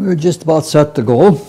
We're just about set to go.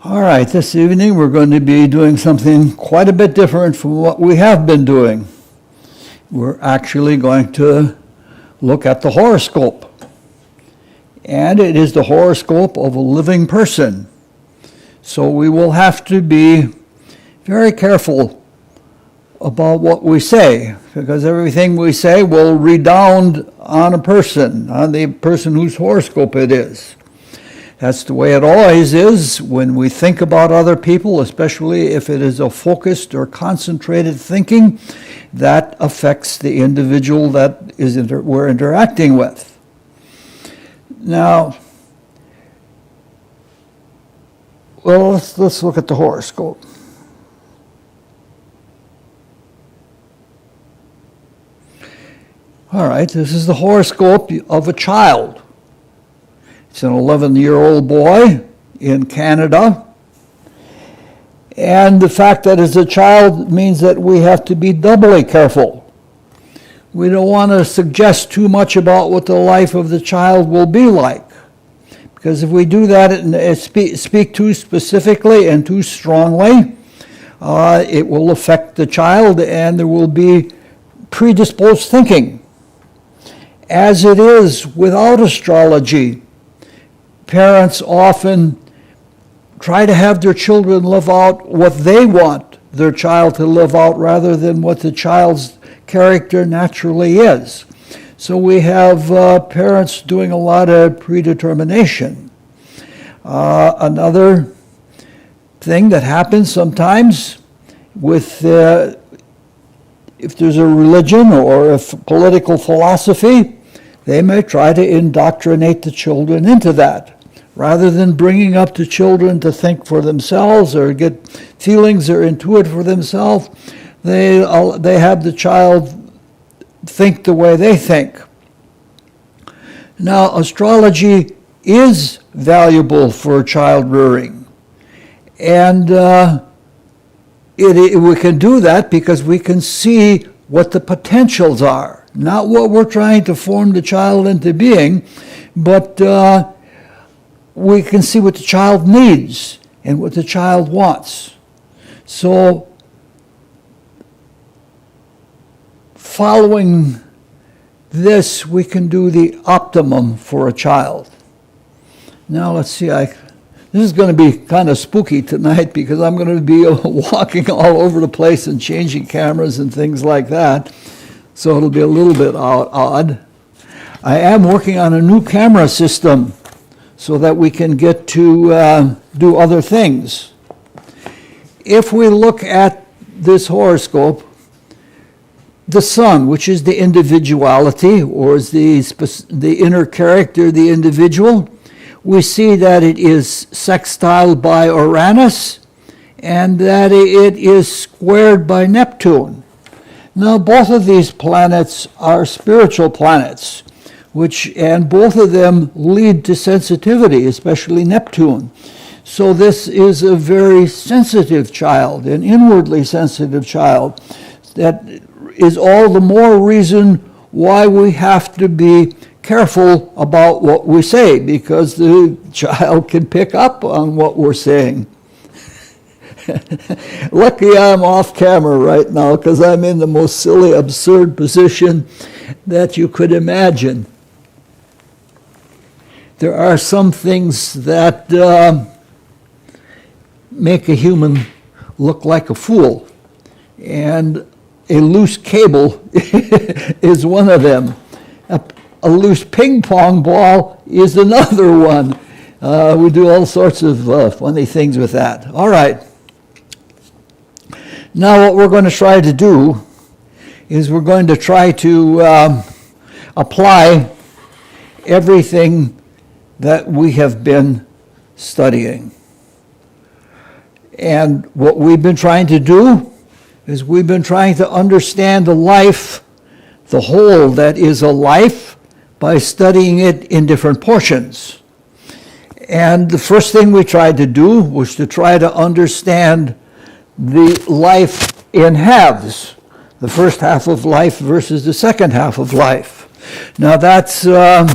All right, this evening we're going to be doing something quite a bit different from what we have been doing. We're actually going to look at the horoscope. And it is the horoscope of a living person. So we will have to be very careful about what we say, because everything we say will redound on a person, on the person whose horoscope it is. That's the way it always is when we think about other people, especially if it is a focused or concentrated thinking that affects the individual that we're interacting with. Now, well, let's look at the horoscope. All right, this is the horoscope of a child. It's an 11-year-old boy in Canada. And the fact that it's a child means that we have to be doubly careful. We don't want to suggest too much about what the life of the child will be like. Because if we do that and speak too specifically and too strongly, it will affect the child and there will be predisposed thinking. As it is without astrology, parents often try to have their children live out what they want their child to live out rather than what the child's character naturally is. So we have parents doing a lot of predetermination. Another thing that happens sometimes with if there's a religion or a political philosophy, they may try to indoctrinate the children into that. Rather than bringing up the children to think for themselves or get feelings or intuit for themselves, they have the child think the way they think. Now, astrology is valuable for child rearing. And we can do that because we can see what the potentials are. Not what we're trying to form the child into being, but we can see what the child needs and what the child wants. So, following this, we can do the optimum for a child. Now, let's see. This is going to be kind of spooky tonight because I'm going to be walking all over the place and changing cameras and things like that. So it'll be a little bit odd. I am working on a new camera system so that we can get to do other things. If we look at this horoscope, the sun, which is the individuality, or is the inner character, the individual, we see that it is sextiled by Uranus and that it is squared by Neptune. Now, both of these planets are spiritual planets, and both of them lead to sensitivity, especially Neptune. So this is a very sensitive child, an inwardly sensitive child. That is all the more reason why we have to be careful about what we say, because the child can pick up on what we're saying. Lucky I'm off camera right now because I'm in the most silly, absurd position that you could imagine. There are some things that make a human look like a fool, and a loose cable is one of them. a loose ping pong ball is another one. We do all sorts of funny things with that. All right. Now what we're going to try to do is we're going to try to apply everything that we have been studying. And what we've been trying to do is we've been trying to understand the life, the whole that is a life, by studying it in different portions. And the first thing we tried to do was to try to understand the life in halves, the first half of life versus the second half of life. Now that's all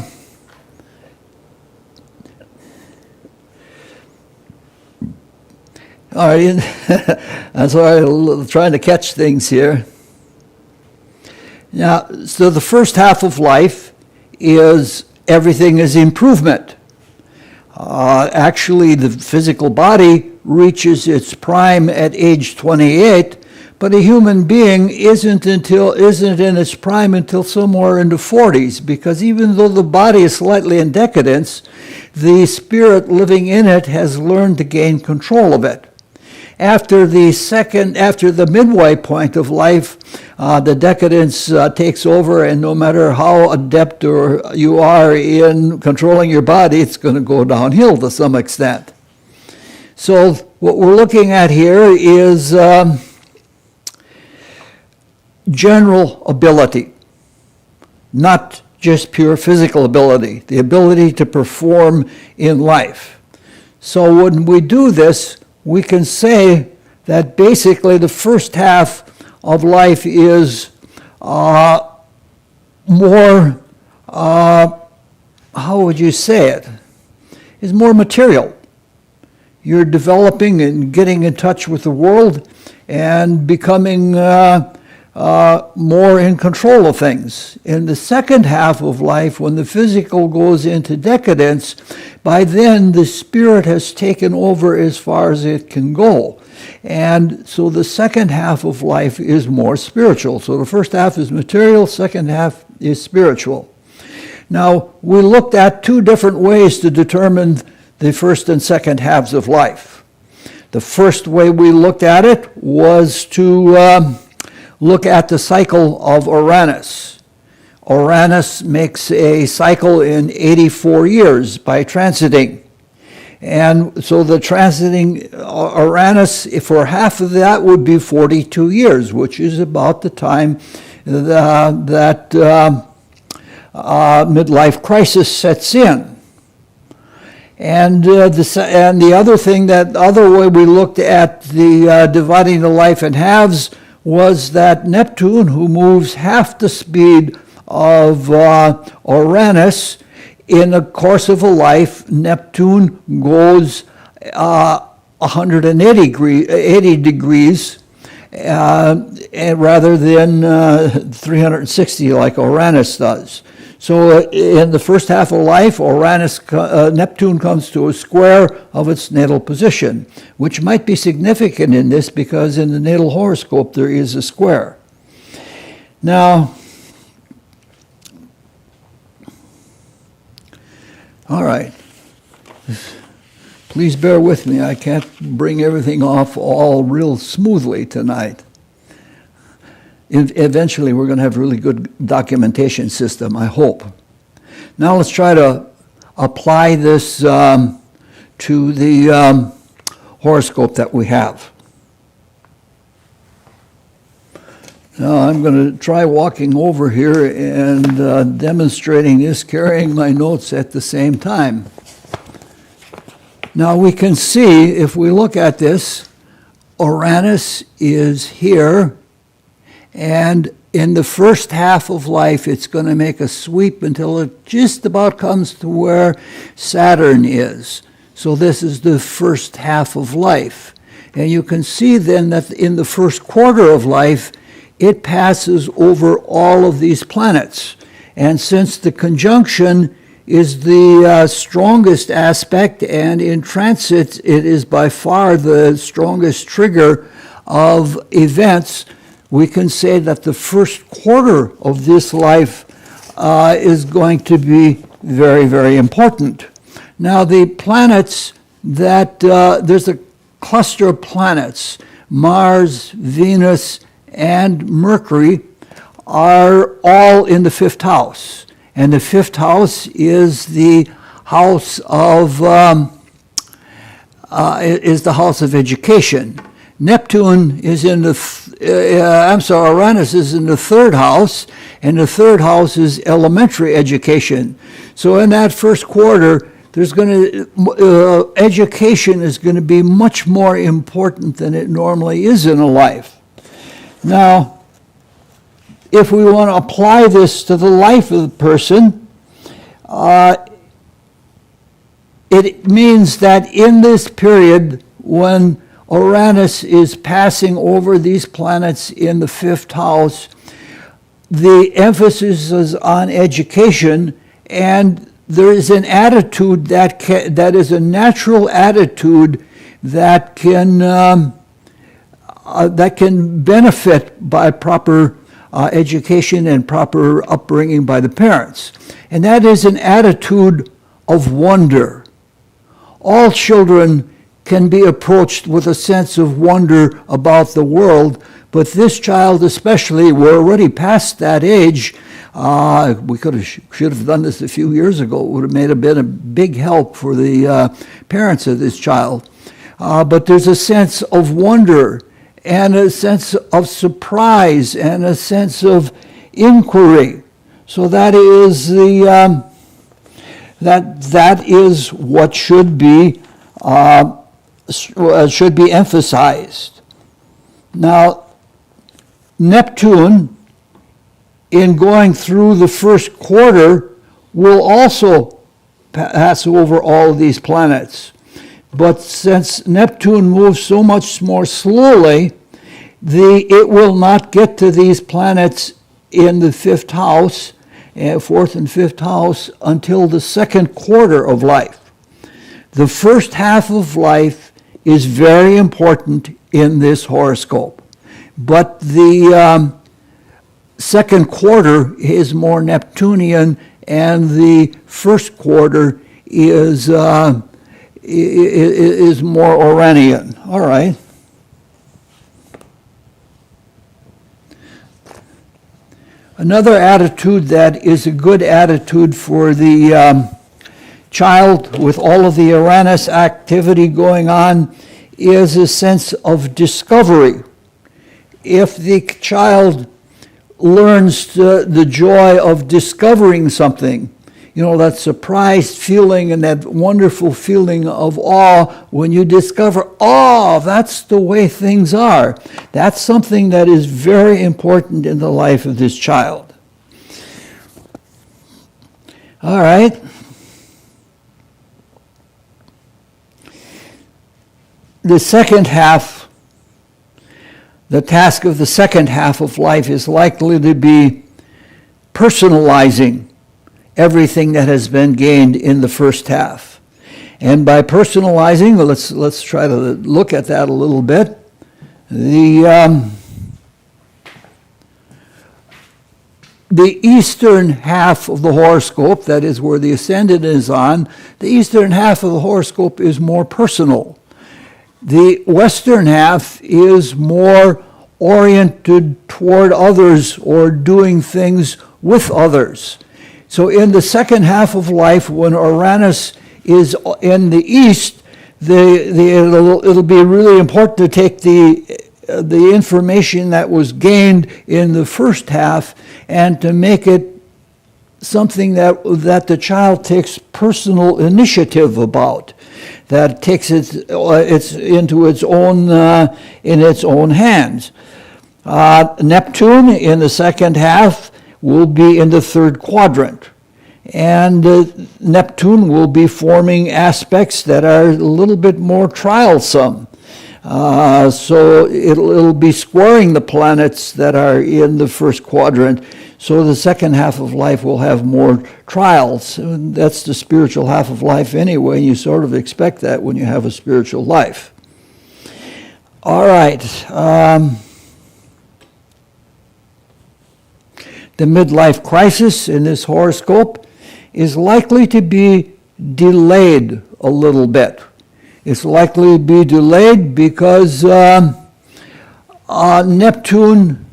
right. That's all right. Trying to catch things here. Now, so the first half of life is everything is improvement. Actually, the physical body reaches its prime at age 28, but a human being isn't in its prime until somewhere in the 40s, because even though the body is slightly in decadence, the spirit living in it has learned to gain control of it. After the midway point of life, the decadence takes over, and no matter how adept you are in controlling your body, it's going to go downhill to some extent. So what we're looking at here is general ability, not just pure physical ability, the ability to perform in life. So when we do this, we can say that basically the first half of life is more, how would you say it? Is more material. You're developing and getting in touch with the world and becoming more in control of things. In the second half of life, when the physical goes into decadence, by then the spirit has taken over as far as it can go. And so the second half of life is more spiritual. So the first half is material, second half is spiritual. Now, we looked at two different ways to determine the first and second halves of life. The first way we looked at it was to look at the cycle of Uranus. Uranus makes a cycle in 84 years by transiting. And so the transiting Uranus, for half of that, would be 42 years, which is about the time that midlife crisis sets in. And the other thing, that other way we looked at the dividing the life in halves, was that Neptune, who moves half the speed of Uranus, in the course of a life, Neptune goes 180 degrees rather than 360 like Uranus does. So in the first half of life, Neptune comes to a square of its natal position, which might be significant in this because in the natal horoscope there is a square. Now, all right. Please bear with me. I can't bring everything off all real smoothly tonight. Eventually, we're going to have a really good documentation system, I hope. Now let's try to apply this to the horoscope that we have. Now I'm going to try walking over here and demonstrating this, carrying my notes at the same time. Now we can see, if we look at this, Uranus is here, and in the first half of life, it's going to make a sweep until it just about comes to where Saturn is. So this is the first half of life. And you can see then that in the first quarter of life, it passes over all of these planets. And since the conjunction is the strongest aspect, and in transit it is by far the strongest trigger of events, we can say that the first quarter of this life is going to be very, very important. Now, the planets that, there's a cluster of planets, Mars, Venus, and Mercury, are all in the fifth house. And the fifth house is the house of, education. Neptune is in the, Uranus is in the third house, and the third house is elementary education. So in that first quarter, there's going to, education is going to be much more important than it normally is in a life. Now, if we want to apply this to the life of the person, it means that in this period when Uranus is passing over these planets in the fifth house, the emphasis is on education, and there is an attitude that is a natural attitude that can benefit by proper education and proper upbringing by the parents. And that is an attitude of wonder. All children can be approached with a sense of wonder about the world, but this child especially, we're already past that age. We should have done this a few years ago. It would have been a big help for the parents of this child. But there's a sense of wonder and a sense of surprise and a sense of inquiry. So that is the that is what should be emphasized. Now, Neptune, in going through the first quarter, will also pass over all of these planets. But since Neptune moves so much more slowly, it will not get to these planets in the fifth house, fourth and fifth house, until the second quarter of life. The first half of life is very important in this horoscope, but the second quarter is more Neptunian, and the first quarter is more Uranian. All right. Another attitude that is a good attitude for the child with all of the Uranus activity going on is a sense of discovery. If the child learns the joy of discovering something, that surprised feeling and that wonderful feeling of awe when you discover, that's the way things are. That's something that is very important in the life of this child. All right. The second half, the task of the second half of life is likely to be personalizing everything that has been gained in the first half. And by personalizing, let's try to look at that a little bit. The eastern half of the horoscope, that is where the ascendant is on, the eastern half of the horoscope is more personal. The western half is more oriented toward others or doing things with others. So in the second half of life, when Uranus is in the east, it'll be really important to take the information that was gained in the first half and to make it something that the child takes personal initiative about, that takes it into its own in its own hands. Neptune in the second half will be in the third quadrant, and Neptune will be forming aspects that are a little bit more trialsome. So it'll be squaring the planets that are in the first quadrant. So the second half of life will have more trials. And that's the spiritual half of life anyway. You sort of expect that when you have a spiritual life. All right. the midlife crisis in this horoscope is likely to be delayed a little bit. It's likely to be delayed because Neptune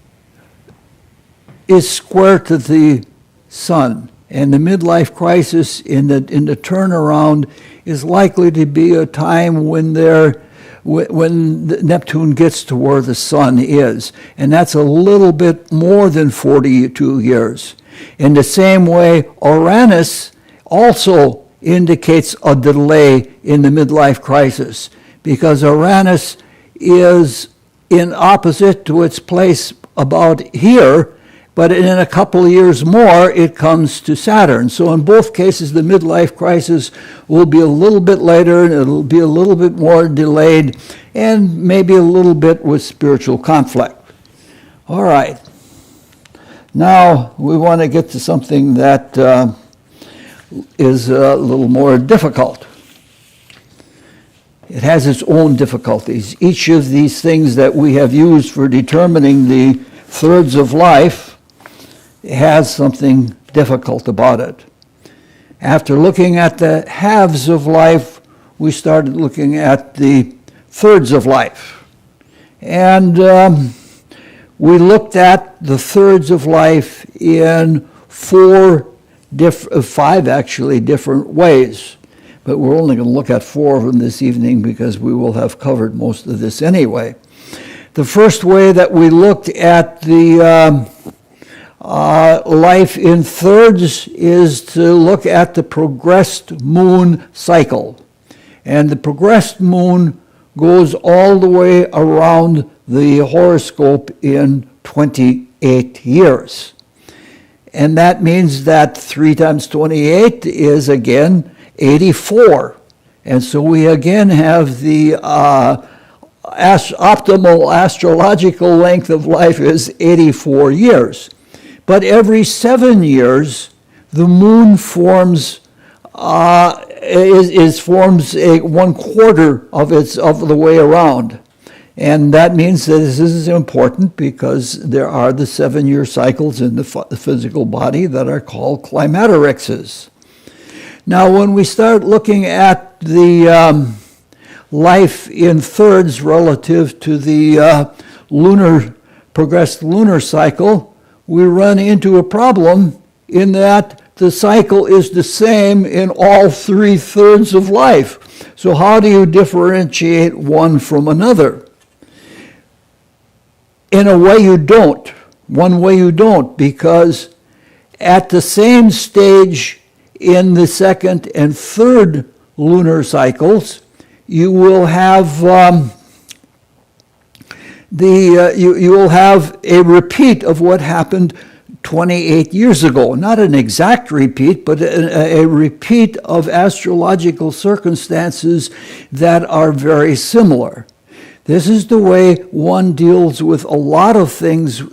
is square to the sun, and the midlife crisis in the turnaround is likely to be a time when Neptune gets to where the sun is, and that's a little bit more than 42 years. In the same way, Uranus also indicates a delay in the midlife crisis, because Uranus is in opposite to its place about here, but in a couple of years more, it comes to Saturn. So in both cases, the midlife crisis will be a little bit later, and it'll be a little bit more delayed, and maybe a little bit with spiritual conflict. All right. Now, we want to get to something that is a little more difficult. It has its own difficulties. Each of these things that we have used for determining the thirds of life has something difficult about it. After looking at the halves of life, we started looking at the thirds of life. And we looked at the thirds of life in five actually different ways. But we're only going to look at 4 of them this evening because we will have covered most of this anyway. The first way that we looked at the life in thirds is to look at the progressed moon cycle. And the progressed moon goes all the way around the horoscope in 28 years. And that means that 3 times 28 is again 84. And so we again have the optimal astrological length of life is 84 years. But every 7 years, the moon forms forms a 1/4 of the way around, and that means that this is important because there are the 7-year cycles in the physical body that are called climatorexes. Now, when we start looking at the life in thirds relative to the progressed lunar cycle, we run into a problem in that the cycle is the same in all 3 thirds of life. So how do you differentiate one from another? In a way you don't. One way you don't, because at the same stage in the second and third lunar cycles, you will have you will have a repeat of what happened 28 years ago. Not an exact repeat, but a repeat of astrological circumstances that are very similar. This is the way one deals with a lot of things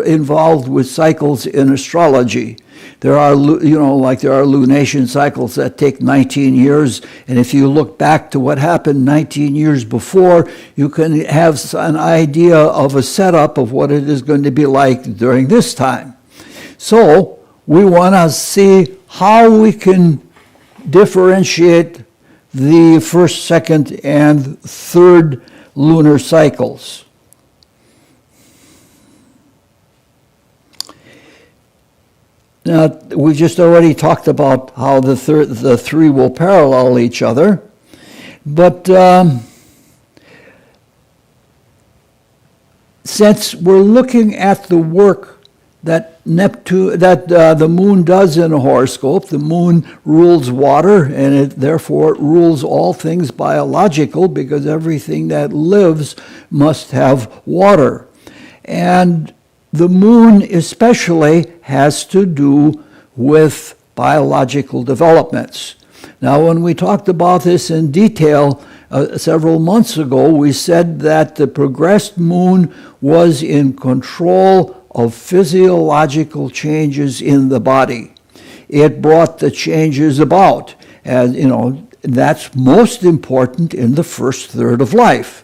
involved with cycles in astrology. There are, there are lunation cycles that take 19 years, and if you look back to what happened 19 years before, you can have an idea of a setup of what it is going to be like during this time. So we want to see how we can differentiate the first, second, and third lunar cycles. Now, we just already talked about how the 3 will parallel each other, but since we're looking at the work that the moon does in a horoscope, the moon rules water, and therefore it rules all things biological, because everything that lives must have water. And the moon especially has to do with biological developments. Now, when we talked about this in detail several months ago, we said that the progressed moon was in control of physiological changes in the body. It brought the changes about, and that's most important in the first third of life.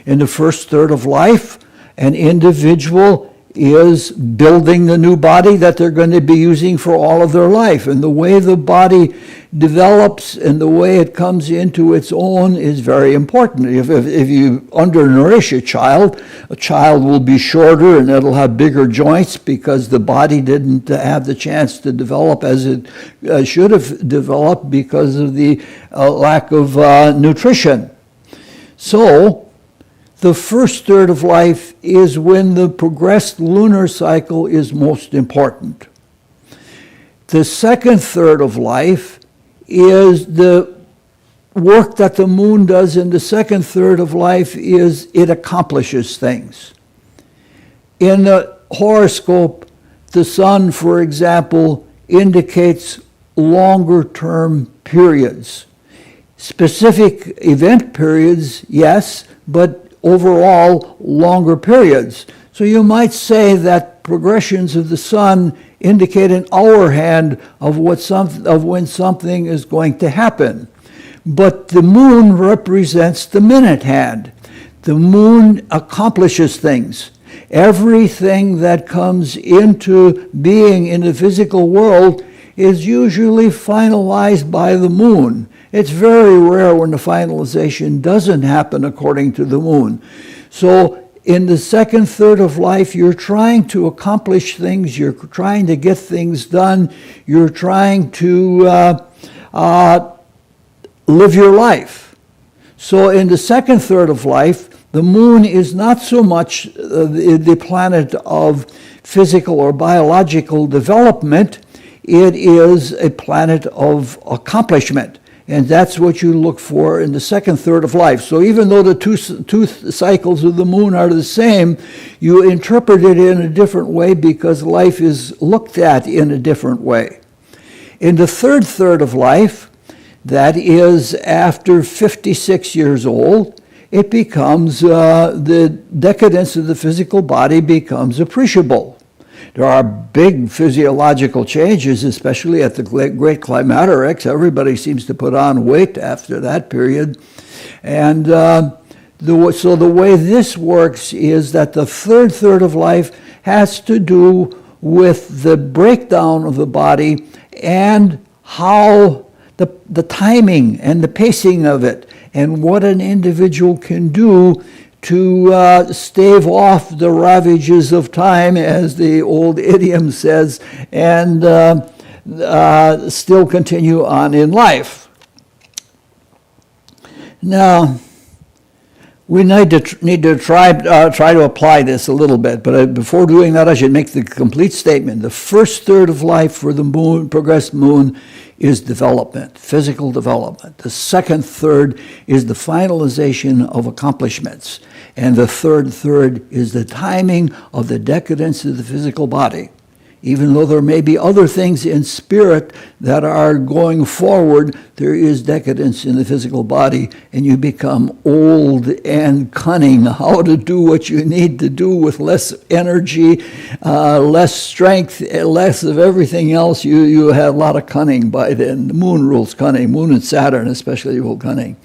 In the first third of life, an individual is building the new body that they're going to be using for all of their life. And the way the body develops and the way it comes into its own is very important. If you undernourish a child will be shorter and it'll have bigger joints because the body didn't have the chance to develop as it should have developed because of the lack of nutrition. So, the first third of life is when the progressed lunar cycle is most important. The second third of life is the work that the moon does in the second third of life is it accomplishes things. In the horoscope, the sun, for example, indicates longer term periods. Specific event periods, yes, but overall longer periods. So you might say that progressions of the sun indicate an hour hand of when something is going to happen. But the moon represents the minute hand. The moon accomplishes things. Everything that comes into being in the physical world is usually finalized by the moon. It's very rare when the finalization doesn't happen according to the moon. So in the second third of life, you're trying to accomplish things, you're trying to get things done, you're trying to live your life. So in the second third of life, the moon is not so much the planet of physical or biological development, it is a planet of accomplishment. And that's what you look for in the second third of life. So even though the two cycles of the moon are the same, you interpret it in a different way because life is looked at in a different way. In the third third of life, that is after 56 years old, it becomes, the decadence of the physical body becomes appreciable. There are big physiological changes, especially at the great climacterics. Everybody seems to put on weight after that period. And so the way this works is that the third third of life has to do with the breakdown of the body and how the timing and the pacing of it and what an individual can do to stave off the ravages of time, as the old idiom says, and still continue on in life. Now, we need to try to apply this a little bit, but before doing that, I should make the complete statement. The first third of life for the moon, progressed moon, is development, physical development. The second third is the finalization of accomplishments. And the third third is the timing of the decadence of the physical body. Even though there may be other things in spirit that are going forward, there is decadence in the physical body, and you become old and cunning how to do what you need to do with less energy, less strength, less of everything else. You have a lot of cunning by then. The moon rules cunning. Moon and Saturn especially rule cunning.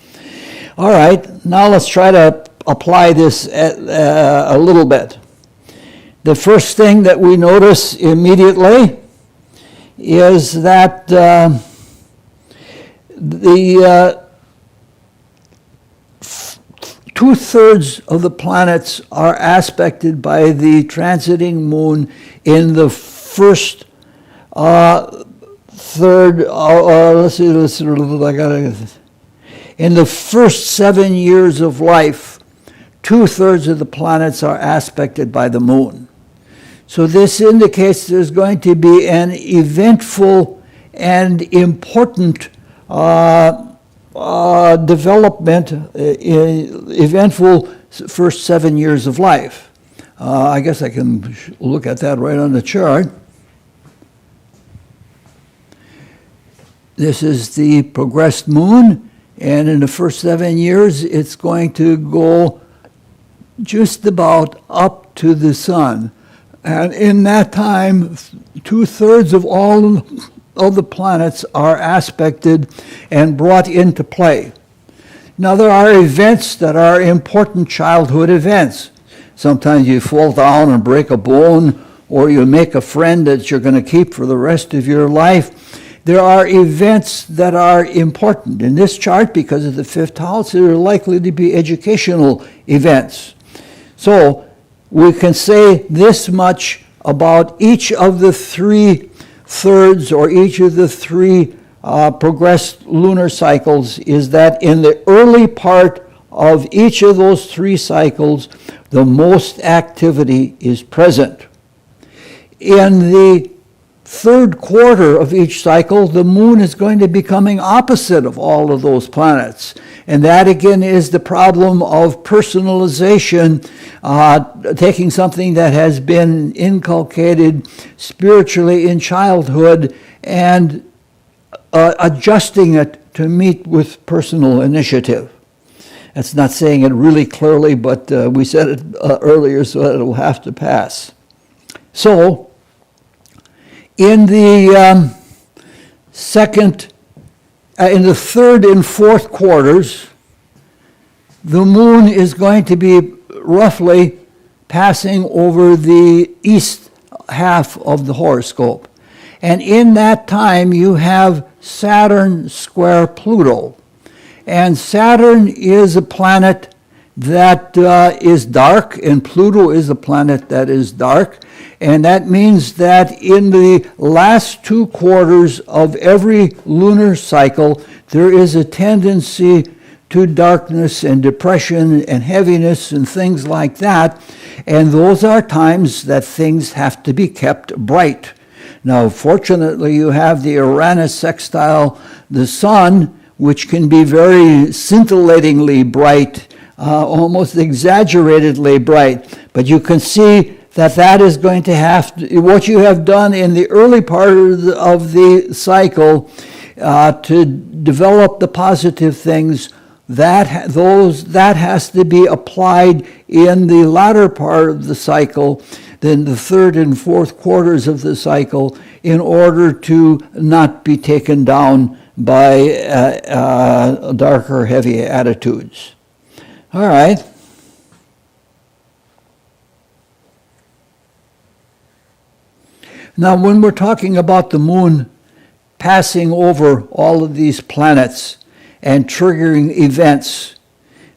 All right, now let's try to apply this a little bit. The first thing that we notice immediately is that the 2/3 of the planets are aspected by the transiting moon in the first third. In the first 7 years of life, 2/3 of the planets are aspected by the moon. So this indicates there's going to be an eventful and important development, eventful first 7 years of life. I guess I can look at that right on the chart. This is the progressed moon, and in the first 7 years, it's going to go just about up to the sun. And in that time, 2/3 of all of the planets are aspected and brought into play. Now, there are events that are important childhood events. Sometimes you fall down and break a bone, or you make a friend that you're going to keep for the rest of your life. There are events that are important. In this chart, because of the fifth house, there are likely to be educational events. So we can say this much about each of the three thirds or each of the three progressed lunar cycles, is that in the early part of each of those three cycles, the most activity is present. In the third quarter of each cycle, the moon is going to be coming opposite of all of those planets. And that again is the problem of personalization, taking something that has been inculcated spiritually in childhood and adjusting it to meet with personal initiative. That's not saying it really clearly, but we said it earlier, so it will have to pass. So, in the in the third and fourth quarters, the moon is going to be roughly passing over the east half of the horoscope. And in that time, you have Saturn square Pluto. And Saturn is a planet that is dark, and Pluto is a planet that is dark. And that means that in the last two quarters of every lunar cycle, there is a tendency to darkness and depression and heaviness and things like that. And those are times that things have to be kept bright. Now, fortunately, you have the Uranus sextile the sun, which can be very scintillatingly bright, almost exaggerately bright. But you can see that is going to have to, what you have done in the early part of the cycle to develop the positive things, that has to be applied in the latter part of the cycle, then the third and fourth quarters of the cycle, in order to not be taken down by darker, heavy attitudes. All right. Now, when we're talking about the moon passing over all of these planets and triggering events,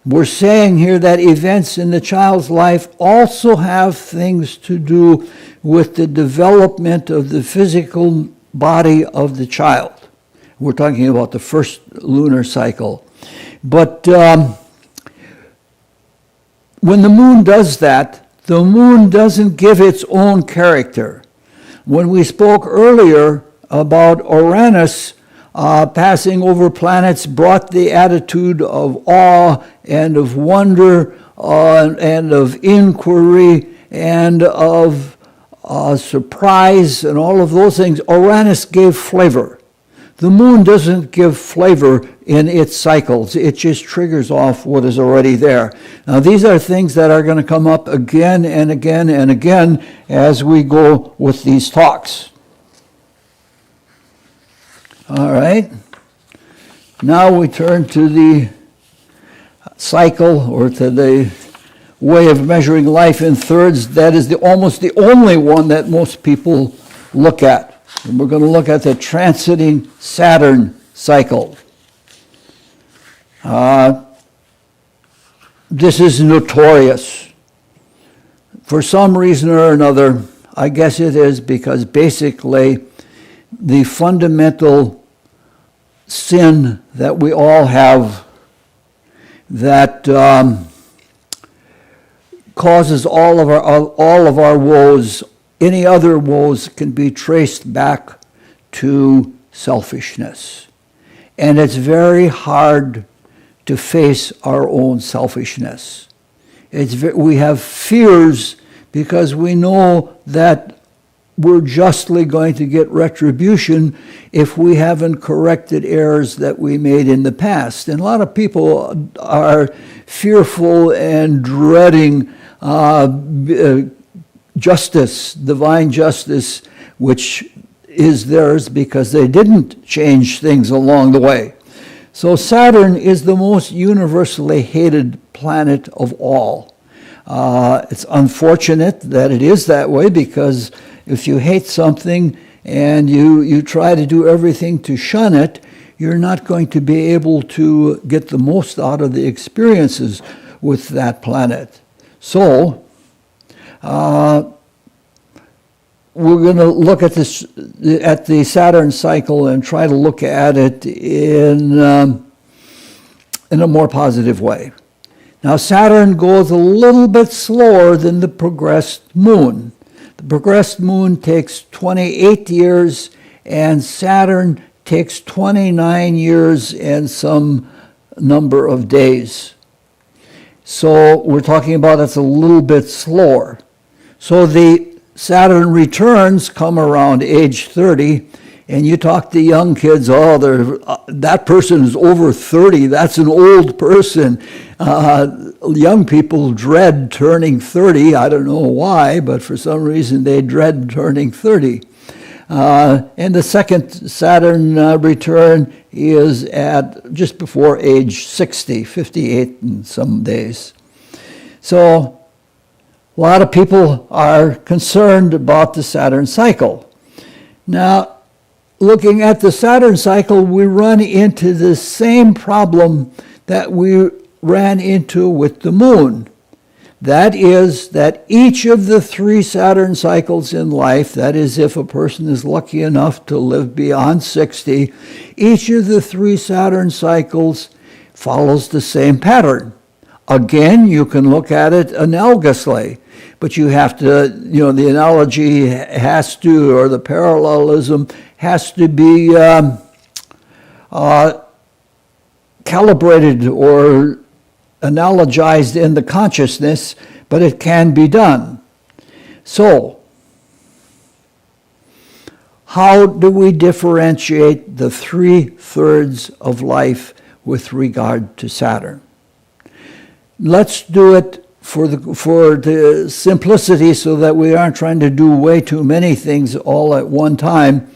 we're saying here that events in the child's life also have things to do with the development of the physical body of the child. We're talking about the first lunar cycle. But when the moon does that, the moon doesn't give its own character. When we spoke earlier about Uranus passing over planets brought the attitude of awe and of wonder and of inquiry and of surprise and all of those things. Uranus gave flavor. The moon doesn't give flavor in its cycles. It just triggers off what is already there. Now, these are things that are going to come up again and again and again as we go with these talks. All right. Now we turn to the cycle, or to the way of measuring life in thirds. That is almost the only one that most people look at. And we're going to look at the transiting Saturn cycle. This is notorious. For some reason or another, I guess it is because basically the fundamental sin that we all have that causes all of our woes, any other woes, can be traced back to selfishness. And it's very hard to face our own selfishness. We have fears because we know that we're justly going to get retribution if we haven't corrected errors that we made in the past. And a lot of people are fearful and dreading justice, divine justice, which is theirs because they didn't change things along the way. So Saturn is the most universally hated planet of all. It's unfortunate that it is that way, because if you hate something and you try to do everything to shun it, you're not going to be able to get the most out of the experiences with that planet. So, we're going to look at the Saturn cycle and try to look at it in a more positive way. Now, Saturn goes a little bit slower than the progressed moon. The progressed moon takes 28 years, and Saturn takes 29 years and some number of days. So we're talking about it's a little bit slower. So the Saturn returns come around age 30, and you talk to young kids, that person is over 30, that's an old person. Young people dread turning 30. I don't know why, but for some reason they dread turning 30. And the second Saturn return is at just before age 60, 58 in some days. So a lot of people are concerned about the Saturn cycle. Now, looking at the Saturn cycle, we run into the same problem that we ran into with the moon. That is that each of the 3 Saturn cycles in life, that is if a person is lucky enough to live beyond 60, each of the 3 Saturn cycles follows the same pattern. Again, you can look at it analogously, but you have to, the analogy has to, or the parallelism has to be calibrated or analogized in the consciousness, but it can be done. So, how do we differentiate the 3/3 of life with regard to Saturn? Let's do it for the simplicity, so that we aren't trying to do way too many things all at one time.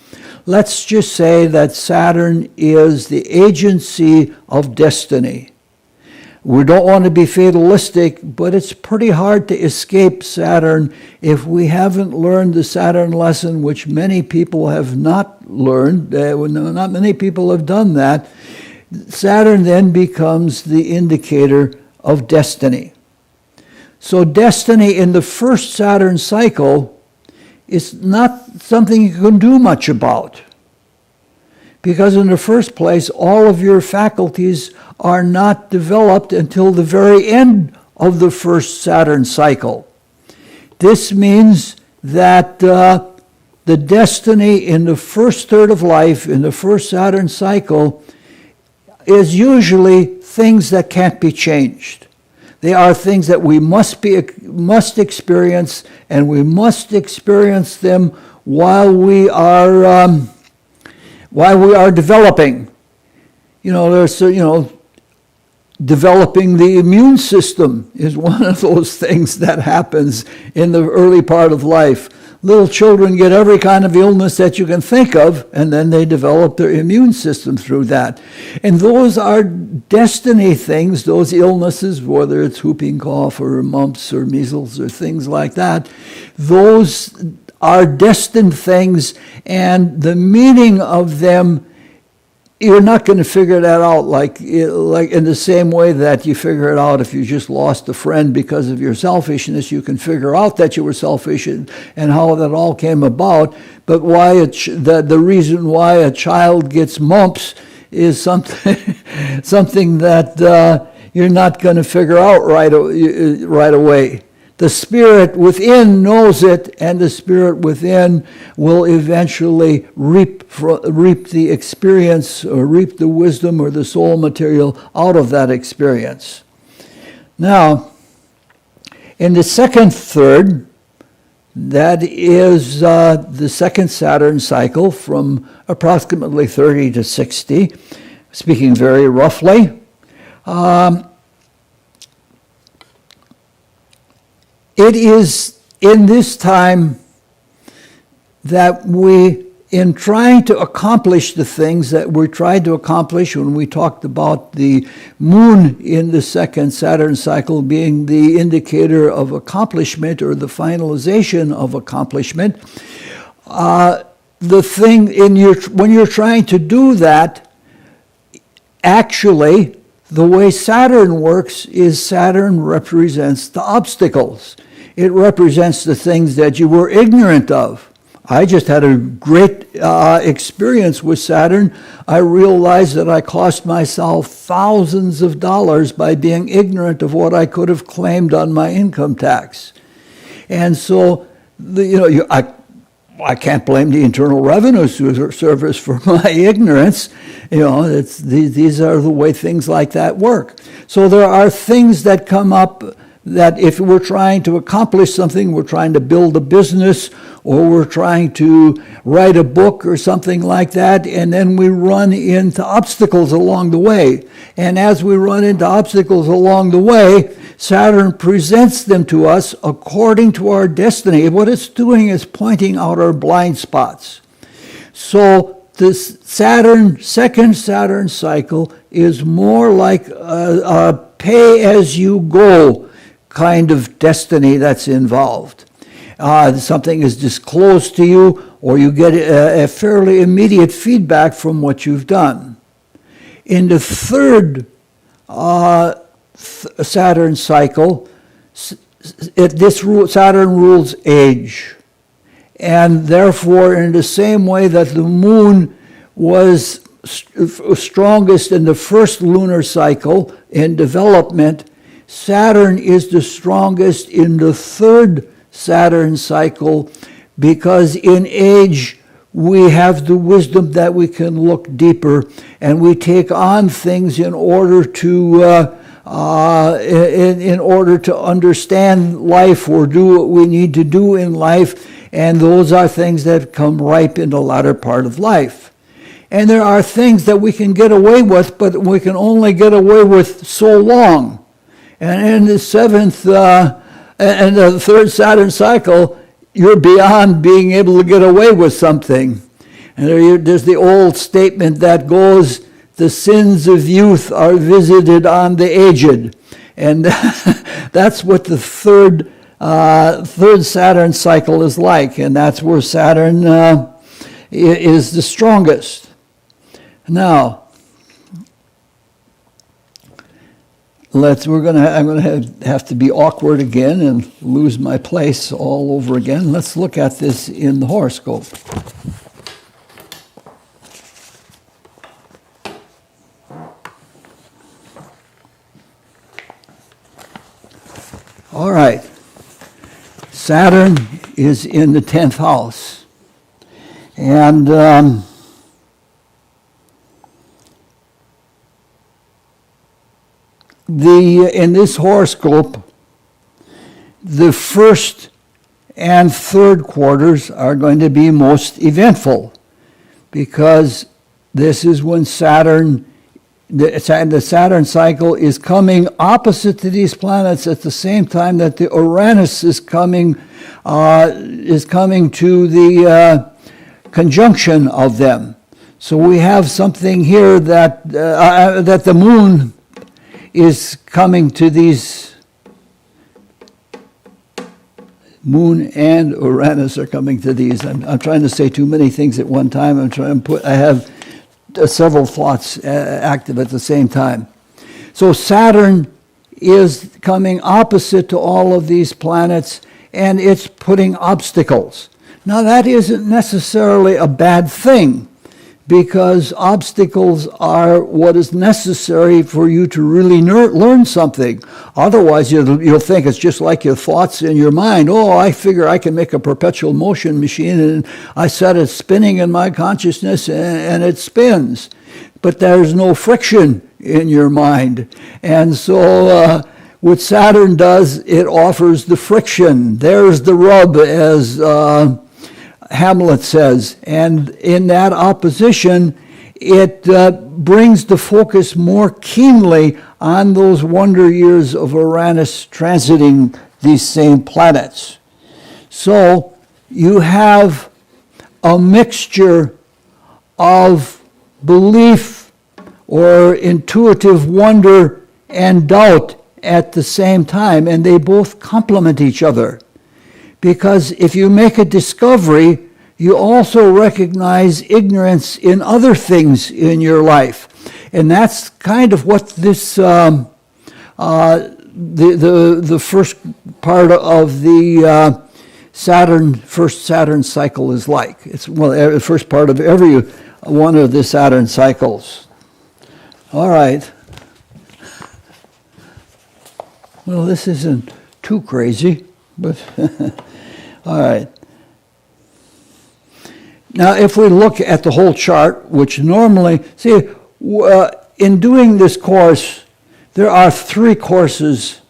Let's just say that Saturn is the agency of destiny. We don't want to be fatalistic, but it's pretty hard to escape Saturn if we haven't learned the Saturn lesson, which many people have not learned. Not many people have done that. Saturn then becomes the indicator of destiny. So destiny in the first Saturn cycle is not something you can do much about. Because in the first place, all of your faculties are not developed until the very end of the first Saturn cycle. This means that the destiny in the first third of life, in the first Saturn cycle, is usually things that can't be changed. They are things that we must experience, and we must experience them while we are developing. Developing the immune system is one of those things that happens in the early part of life. Little children get every kind of illness that you can think of, and then they develop their immune system through that. And those are destiny things, those illnesses, whether it's whooping cough or mumps or measles or things like that. Those are destined things, and the meaning of them, you're not going to figure that out like in the same way that you figure it out if you just lost a friend because of your selfishness. You can figure out that you were selfish and how that all came about. But the reason why a child gets mumps is something that you're not going to figure out right away. The spirit within knows it, and the spirit within will eventually reap the experience, or reap the wisdom or the soul material out of that experience. Now, in the second third, that is the second Saturn cycle from approximately 30 to 60, speaking very roughly. It is in this time that we in trying to accomplish the things that we tried to accomplish when we talked about the moon in the second Saturn cycle being the indicator of accomplishment or the finalization of accomplishment, the thing when you're trying to do that, actually, the way Saturn works is Saturn represents the obstacles. It represents the things that you were ignorant of. I just had a great experience with Saturn. I realized that I cost myself thousands of dollars by being ignorant of what I could have claimed on my income tax. And so, I can't blame the Internal Revenue Service for my ignorance. These are the way things like that work. So there are things that come up that if we're trying to accomplish something, we're trying to build a business, or we're trying to write a book or something like that, and then we run into obstacles along the way. And as we run into obstacles along the way, Saturn presents them to us according to our destiny. What it's doing is pointing out our blind spots. So this second Saturn cycle is more like a pay-as-you-go kind of destiny that's involved. Something is disclosed to you, or you get a fairly immediate feedback from what you've done. In the third Saturn cycle, Saturn rules age. And therefore, in the same way that the moon was strongest in the first lunar cycle in development, Saturn is the strongest in the third Saturn cycle, because in age we have the wisdom that we can look deeper, and we take on things in order to understand life or do what we need to do in life, and those are things that come ripe in the latter part of life. And there are things that we can get away with, but we can only get away with so long. And in the third Saturn cycle, you're beyond being able to get away with something. And there's the old statement that goes, the sins of youth are visited on the aged. And that's what the third Saturn cycle is like. And that's where Saturn is the strongest. Now, I'm going to have to be awkward again and lose my place all over again. Let's look at this in the horoscope. All right. Saturn is in the 10th house. And in this horoscope, the first and third quarters are going to be most eventful, because this is when the Saturn cycle is coming opposite to these planets at the same time that the Uranus is coming to the conjunction of them. So we have something here that the moon is coming to these. Moon and Uranus are coming to these. I'm trying to say too many things at one time. I have several thoughts active at the same time. So Saturn is coming opposite to all of these planets, and it's putting obstacles. Now that isn't necessarily a bad thing, because obstacles are what is necessary for you to really learn something. Otherwise, you'll think it's just like your thoughts in your mind. Oh, I figure I can make a perpetual motion machine, and I set it spinning in my consciousness, and it spins. But there's no friction in your mind. And so what Saturn does, it offers the friction. There's the rub, as Hamlet says, and in that opposition, it brings the focus more keenly on those wonder years of Uranus transiting these same planets. So you have a mixture of belief or intuitive wonder and doubt at the same time, and they both complement each other. Because if you make a discovery, you also recognize ignorance in other things in your life. And that's kind of what this the first part of the first Saturn cycle is like. It's the first part of every one of the Saturn cycles. All right. Well, this isn't too crazy, but all right. Now, if we look at the whole chart, which normally, in doing this course, there are 3 courses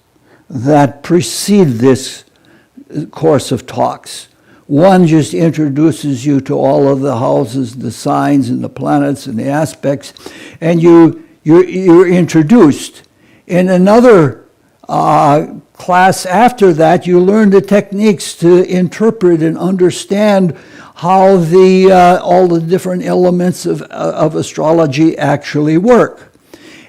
that precede this course of talks. One just introduces you to all of the houses, the signs, and the planets, and the aspects, and you're introduced. In another class after that, you learn the techniques to interpret and understand how all the different elements of astrology actually work.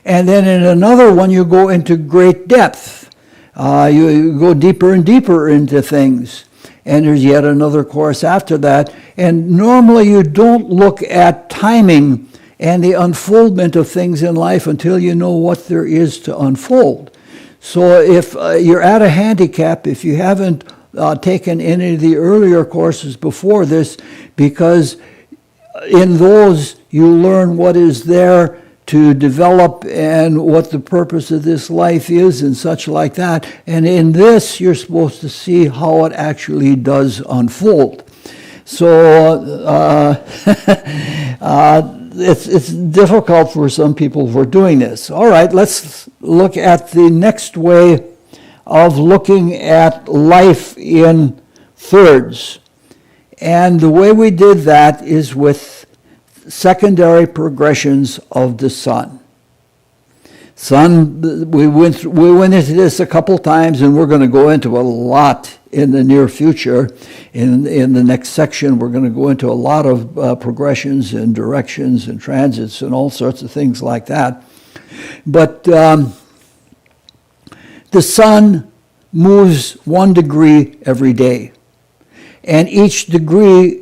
And then in another one, you go into great depth. You go deeper and deeper into things. And there's yet another course after that. And normally you don't look at timing and the unfoldment of things in life until you know what there is to unfold. So if you're at a handicap, if you haven't taken any of the earlier courses before this, because in those you learn what is there to develop and what the purpose of this life is and such like that. And in this, you're supposed to see how it actually does unfold. So it's difficult for some people for doing this. All right, let's look at the next way of looking at life in thirds. And the way we did that is with secondary progressions of the sun. We went into this a couple times, and we're going to go into a lot in the near future. In the next section, we're going to go into a lot of progressions and directions and transits and all sorts of things like that. But the sun moves 1 degree every day. And each day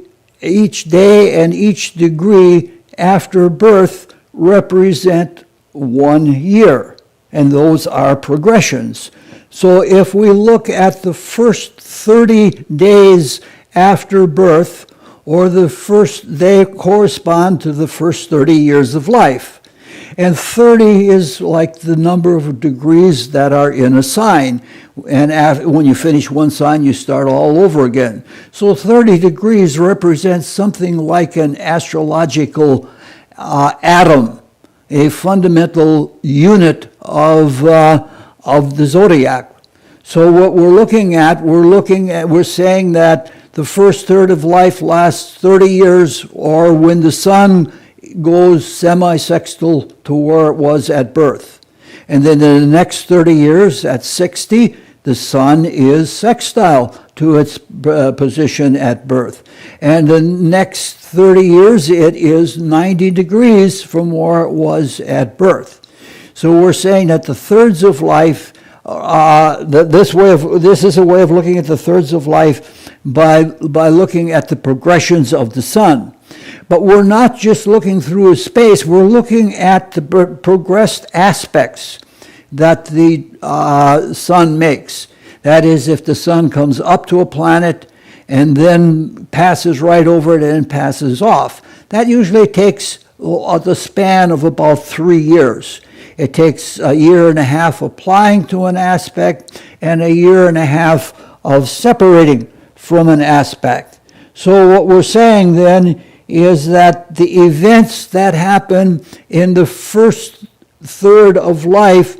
and each degree after birth represent 1 year. And those are progressions. So if we look at the first 30 days after birth, or the first, they correspond to the first 30 years of life. And 30 is like the number of degrees that are in a sign. And when you finish one sign, you start all over again. So 30 degrees represents something like an astrological atom, a fundamental unit of the zodiac. So what we're saying that the first third of life lasts 30 years, or when the sun goes semi-sextile to where it was at birth. And then in the next 30 years, at 60, the sun is sextile to its position at birth. And the next 30 years, it is 90 degrees from where it was at birth. So we're saying that the thirds of life, this is a way of looking at the thirds of life by looking at the progressions of the sun. But we're not just looking through a space, we're looking at the progressed aspects that the sun makes. That is, if the sun comes up to a planet and then passes right over it and passes off. That usually takes the span of about 3 years. It takes a year and a half applying to an aspect and a year and a half of separating from an aspect. So what we're saying then is that the events that happen in the first third of life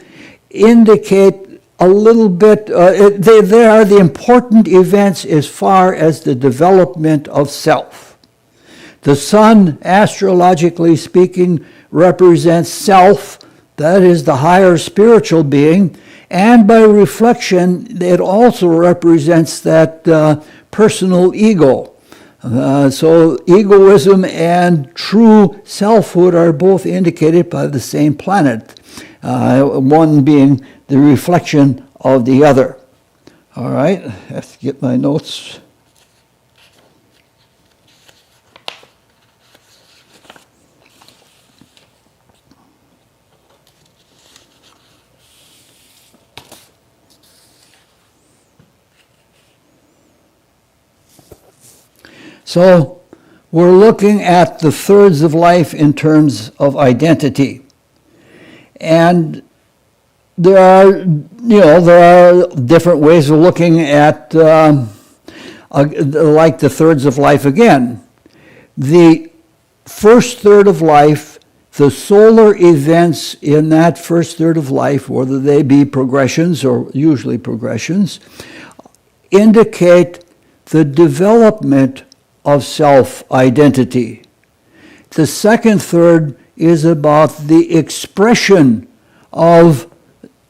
indicate a little bit, they are the important events as far as the development of self. The sun, astrologically speaking, represents self, that is the higher spiritual being, and by reflection, it also represents that personal ego, So egoism and true selfhood are both indicated by the same planet, one being the reflection of the other. All right, I have to get my notes. So we're looking at the thirds of life in terms of identity. And there are different ways of looking at like the thirds of life again. The first third of life, the solar events in that first third of life, whether they be progressions or usually progressions, indicate the development of self-identity. The second third is about the expression of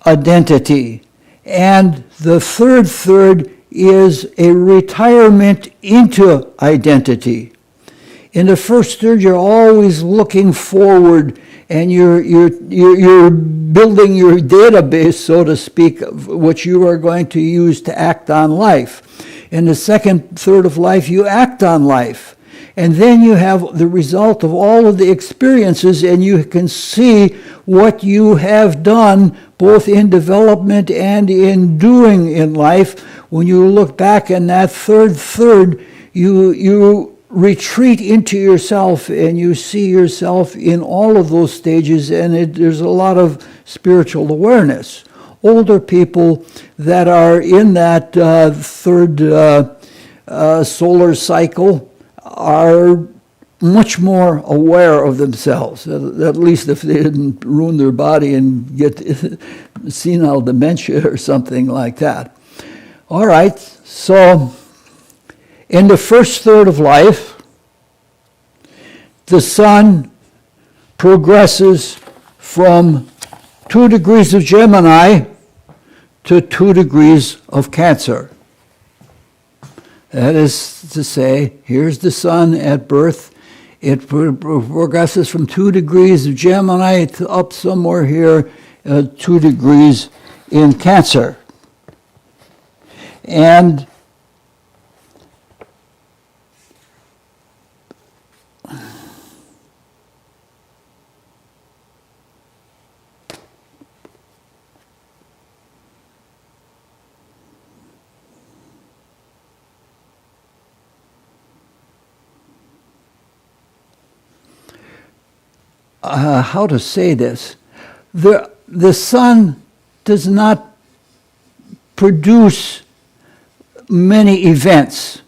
identity. And the third third is a retirement into identity. In the first third, you're always looking forward, and you're building your database, so to speak, of what you are going to use to act on life. In the second third of life, you act on life. And then you have the result of all of the experiences, and you can see what you have done both in development and in doing in life. When you look back in that third, you retreat into yourself, and you see yourself in all of those stages, and there's a lot of spiritual awareness. Older people that are in that third solar cycle are much more aware of themselves, at least if they didn't ruin their body and get senile dementia or something like that. All right, so in the first third of life, the sun progresses from 2 degrees of Gemini to 2 degrees of Cancer. That is to say, here's the sun at birth. It progresses from 2 degrees of Gemini to up somewhere here, 2 degrees in Cancer. And how to say this? The sun does not produce many events.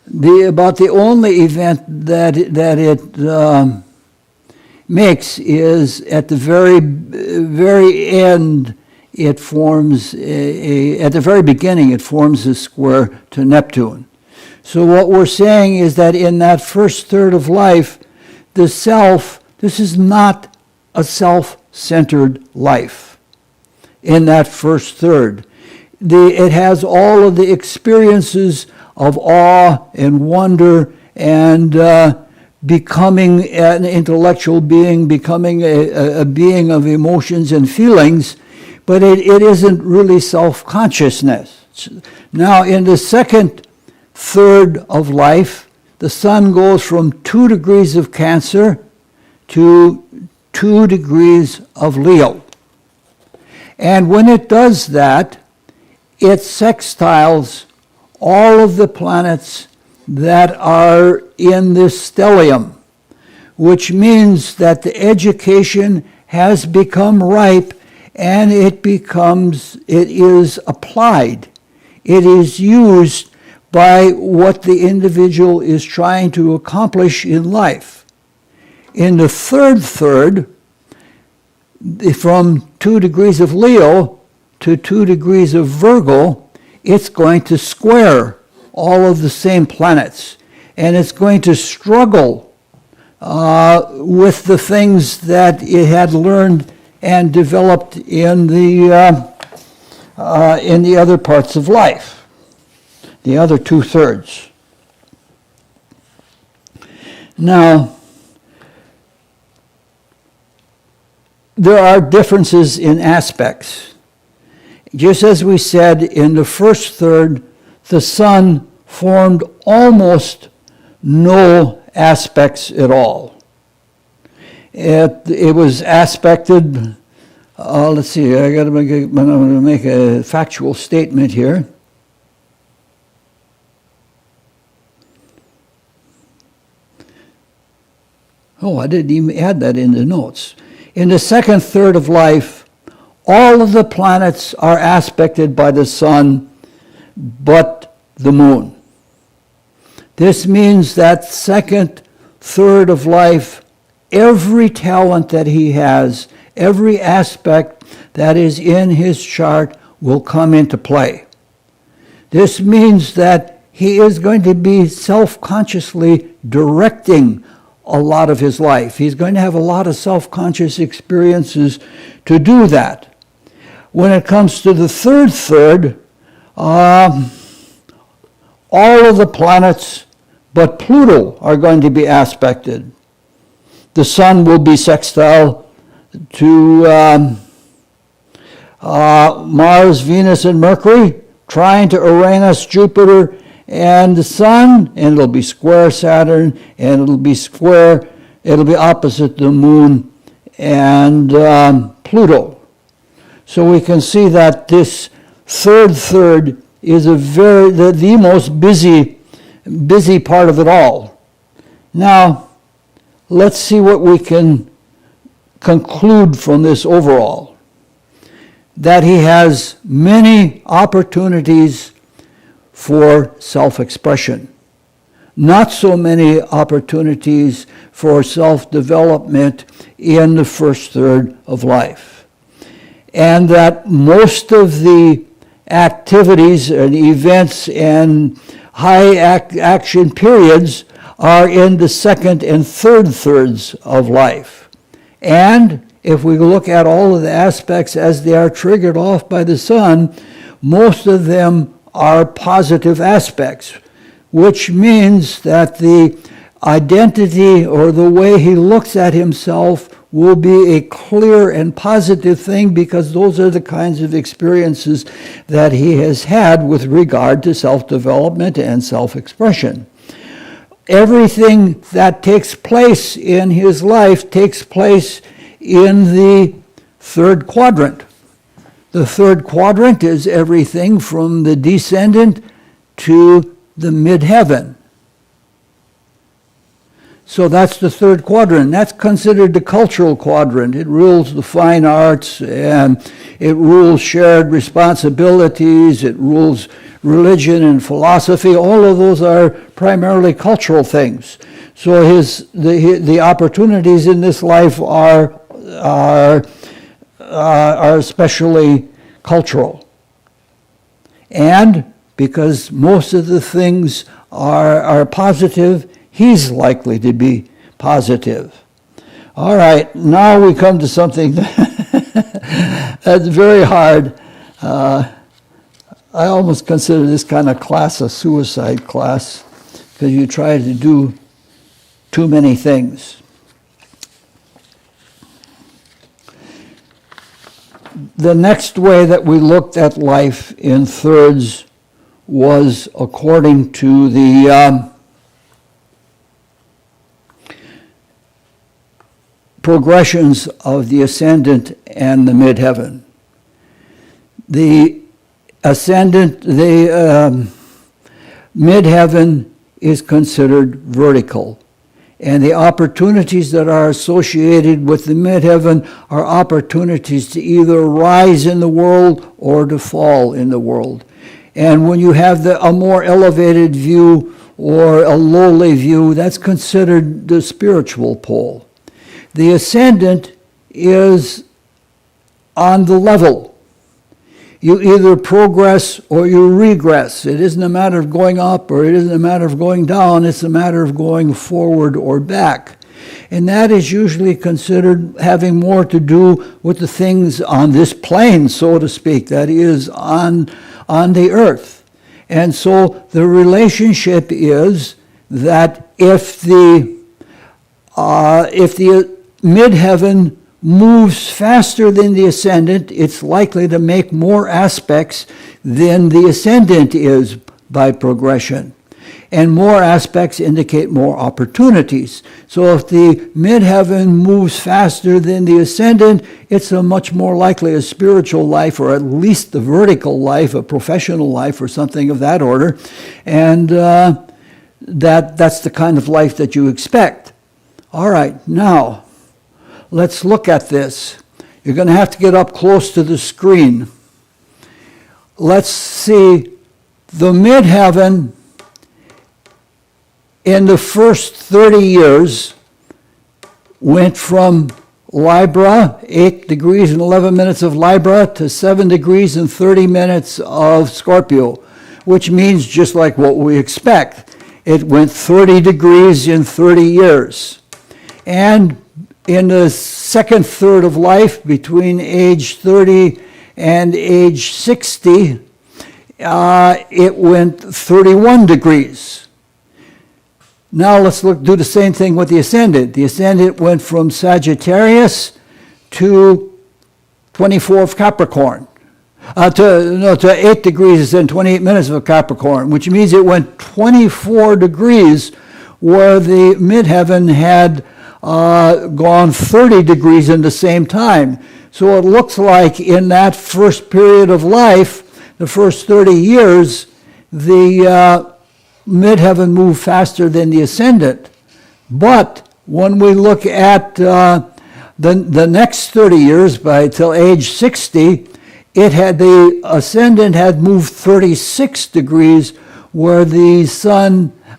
About the only event that it makes is at the very end. It forms at the very beginning. It forms a square to Neptune. So what we're saying is that in that first third of life, the self. This is not a self-centered life in that first third. It has all of the experiences of awe and wonder and becoming an intellectual being, becoming a being of emotions and feelings, but it isn't really self-consciousness. Now, in the second third of life, the sun goes from 2 degrees of Cancer to 2 degrees of Leo. And when it does that, it sextiles all of the planets that are in this stellium, which means that the education has become ripe, and it is applied. It is used by what the individual is trying to accomplish in life. In the third, from 2 degrees of Leo to 2 degrees of Virgo, it's going to square all of the same planets. And it's going to struggle with the things that it had learned and developed in the other parts of life, the other 2/3. Now, there are differences in aspects. Just as we said, in the first third, the sun formed almost no aspects at all. It was aspected, let's see, I'm going to make a factual statement here. Oh, I didn't even add that in the notes. In the second third of life, all of the planets are aspected by the sun, but the moon. This means that second third of life, every talent that he has, every aspect that is in his chart will come into play. This means that he is going to be self-consciously directing a lot of his life. He's going to have a lot of self-conscious experiences to do that. When it comes to the third third, all of the planets but Pluto are going to be aspected. The sun will be sextile to Mars, Venus, and Mercury, trying to Uranus, Jupiter, and the sun, and it'll be square Saturn, and it'll be opposite the moon and Pluto. So we can see that this third is the most busy part of it all. Now, let's see what we can conclude from this overall. That he has many opportunities for self-expression. Not so many opportunities for self-development in the first third of life. And that most of the activities and events and high action periods are in the second and third thirds of life. And if we look at all of the aspects as they are triggered off by the sun, most of them are positive aspects, which means that the identity or the way he looks at himself will be a clear and positive thing, because those are the kinds of experiences that he has had with regard to self-development and self-expression. Everything that takes place in his life takes place in the third quadrant. The third quadrant is everything from the descendant to the midheaven. So that's the third quadrant. That's considered the cultural quadrant. It rules the fine arts, and it rules shared responsibilities, it rules religion and philosophy. All of those are primarily cultural things. So the opportunities in this life are especially cultural. And because most of the things are positive, he's likely to be positive. All right, now we come to something that's very hard. I almost consider this kind of class a suicide class, because you try to do too many things. The next way that we looked at life in thirds was according to the progressions of the ascendant and the midheaven. The ascendant, the midheaven is considered vertical. And the opportunities that are associated with the midheaven are opportunities to either rise in the world or to fall in the world. And when you have a more elevated view or a lowly view, that's considered the spiritual pole. The ascendant is on the level. You either progress or you regress. It isn't a matter of going up or it isn't a matter of going down. It's a matter of going forward or back. And that is usually considered having more to do with the things on this plane, so to speak, that is on the earth. And so the relationship is that if the If the midheaven moves faster than the ascendant, it's likely to make more aspects than the ascendant is by progression. And more aspects indicate more opportunities. So if the midheaven moves faster than the ascendant, it's a much more likely a spiritual life, or at least the vertical life, a professional life, or something of that order. And that's the kind of life that you expect. All right, now, let's look at this. You're going to have to get up close to the screen. Let's see the midheaven in the first 30 years went from Libra, 8 degrees and 11 minutes of Libra, to 7 degrees and 30 minutes of Scorpio, which means just like what we expect. It went 30 degrees in 30 years. And in the second third of life, between age 30 and age 60, it went 31 degrees. Now let's do the same thing with the ascendant. The ascendant went from Sagittarius to 24 of Capricorn. To 8 degrees and 28 minutes of Capricorn, which means it went 24 degrees where the midheaven had gone 30 degrees in the same time. So it looks like in that first period of life, the first 30 years, the midheaven moved faster than the ascendant. But when we look at the next 30 years, till age 60, the ascendant had moved 36 degrees, where the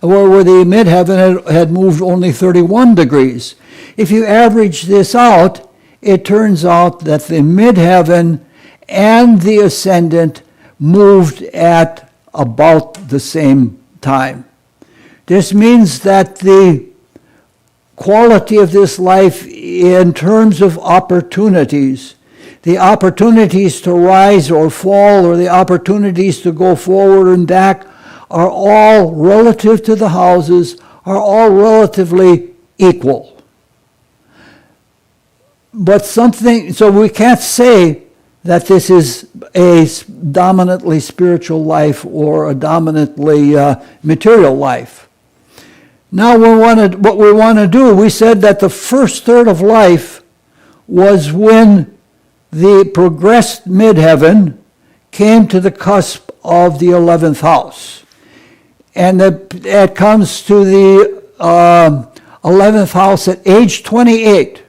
midheaven had moved only 31 degrees. If you average this out, it turns out that the midheaven and the ascendant moved at about the same time. This means that the quality of this life in terms of opportunities, the opportunities to rise or fall, or the opportunities to go forward and back, are all relative to the houses, are all relatively equal. But so we can't say that this is a dominantly spiritual life or a dominantly material life. Now what we want to do, we said that the first third of life was when the progressed midheaven came to the cusp of the 11th house. And it comes to the 11th house at age 28.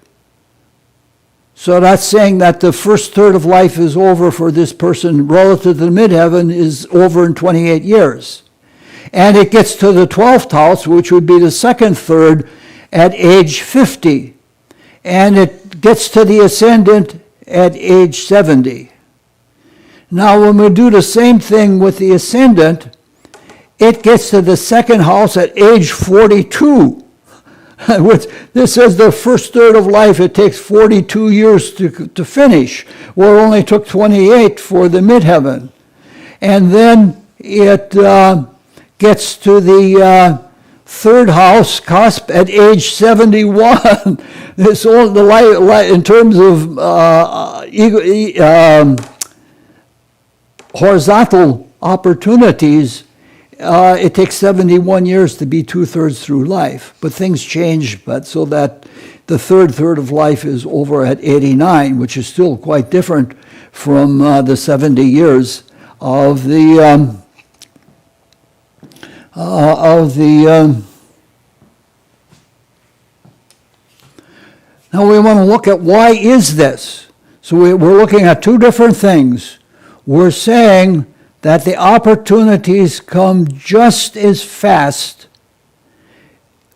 So that's saying that the first third of life is over for this person relative to the midheaven is over in 28 years. And it gets to the 12th house, which would be the second third, at age 50. And it gets to the ascendant at age 70. Now when we do the same thing with the ascendant, it gets to the second house at age 42. This says the first third of life, it takes 42 years to finish, where it only took 28 for the midheaven. And then it gets to the third house cusp at age 71. This all in terms of horizontal opportunities, it takes 71 years to be 2/3 through life. But things change, so that the third of life is over at 89, which is still quite different from the 70 years of the Now we want to look at why is this. So we're looking at two different things. We're saying that the opportunities come just as fast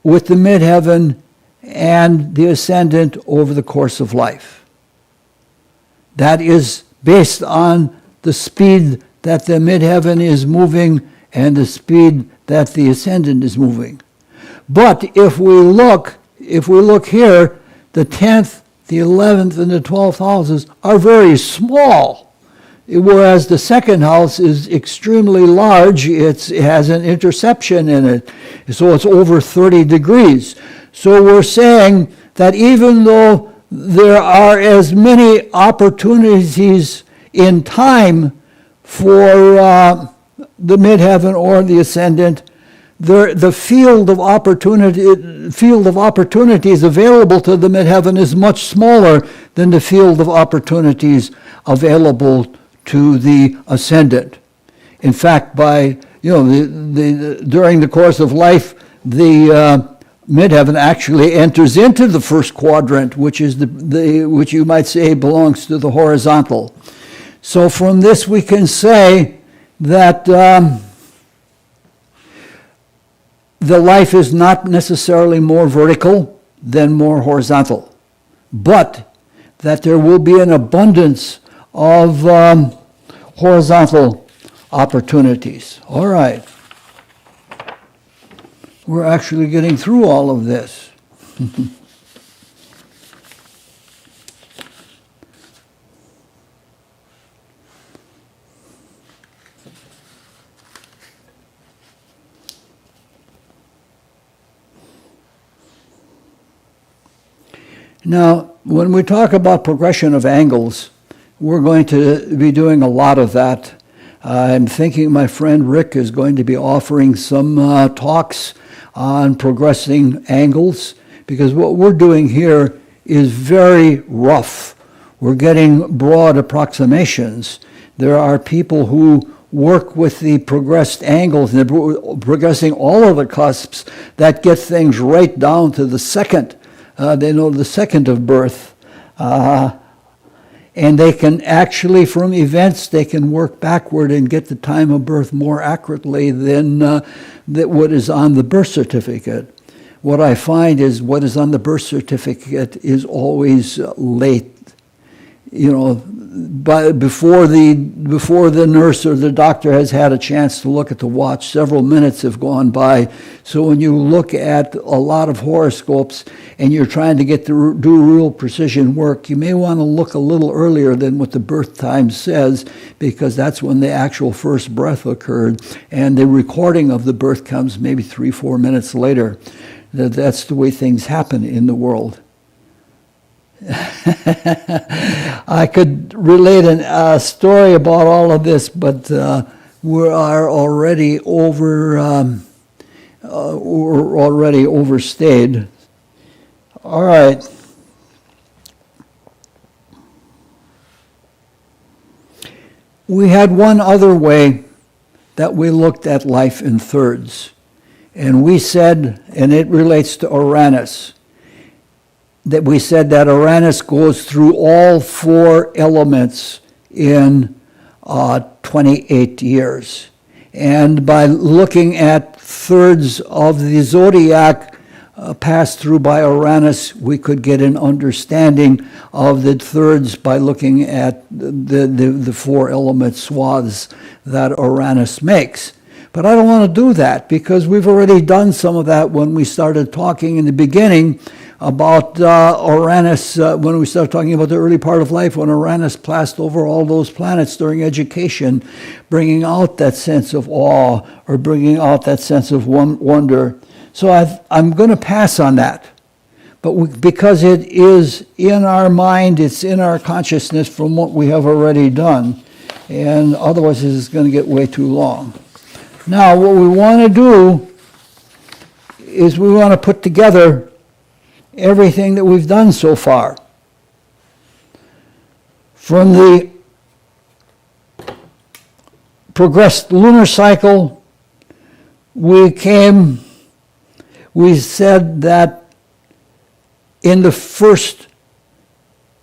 with the midheaven and the ascendant over the course of life. That is based on the speed that the midheaven is moving and the speed that the ascendant is moving. But if we look here, the 10th, the 11th, and the 12th houses are very small. whereas the second house is extremely large. It has an interception in it, so it's over 30 degrees. So we're saying that even though there are as many opportunities in time for the midheaven or the ascendant, the field of opportunities available to the midheaven is much smaller than the field of opportunities available to the ascendant. In fact, during the course of life, the midheaven actually enters into the first quadrant, which is which you might say belongs to the horizontal. So from this we can say that the life is not necessarily more vertical than more horizontal, but that there will be an abundance of horizontal opportunities. All right. We're actually getting through all of this. Now, when we talk about progression of angles, we're going to be doing a lot of that. I'm thinking my friend Rick is going to be offering some talks on progressing angles, because what we're doing here is very rough. We're getting broad approximations. There are people who work with the progressed angles, and they're progressing all of the cusps that get things right down to the second. They know the second of birth. And they can actually, from events, they can work backward and get the time of birth more accurately than what is on the birth certificate. What I find is what is on the birth certificate is always late. Before the nurse or the doctor has had a chance to look at the watch, several minutes have gone by. So when you look at a lot of horoscopes and you're trying to do real precision work, you may want to look a little earlier than what the birth time says, because that's when the actual first breath occurred, and the recording of the birth comes maybe 3-4 minutes later. That's the way things happen in the world. I could relate a story about all of this, but we are already overstayed. All right. We had one other way that we looked at life in thirds, and we said, and it relates to Uranus, that we said that Uranus goes through all 4 elements in 28 years. And by looking at thirds of the zodiac passed through by Uranus, we could get an understanding of the thirds by looking at the 4 element swaths that Uranus makes. But I don't want to do that, because we've already done some of that when we started talking in the beginning about Uranus, when we started talking about the early part of life, when Uranus passed over all those planets during education, bringing out that sense of awe or bringing out that sense of wonder. So I'm going to pass on that. But because it is in our mind, it's in our consciousness from what we have already done, and otherwise this is going to get way too long. Now, what we want to do is we want to put together everything that we've done so far. From the progressed lunar cycle, we said that in the first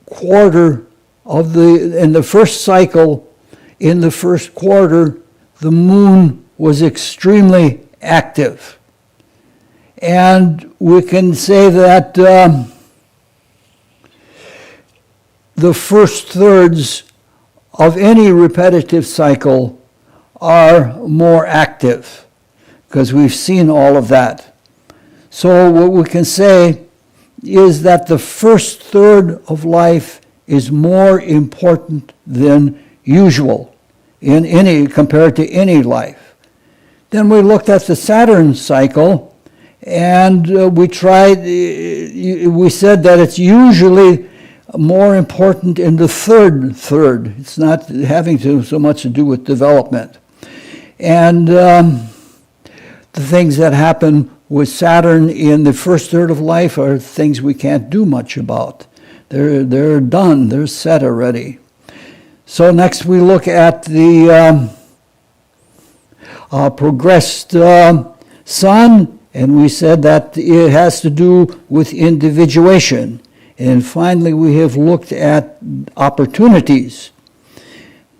quarter in the first cycle, in the first quarter, the moon was extremely active. And we can say that the first thirds of any repetitive cycle are more active, because we've seen all of that. So what we can say is that the first third of life is more important than usual compared to any life. Then we looked at the Saturn cycle, and we said that it's usually more important in the third. It's not having so much to do with development. And the things that happen with Saturn in the first third of life are things we can't do much about. They're done. They're set already. So next we look at the progressed Sun, and we said that it has to do with individuation. And finally we have looked at opportunities.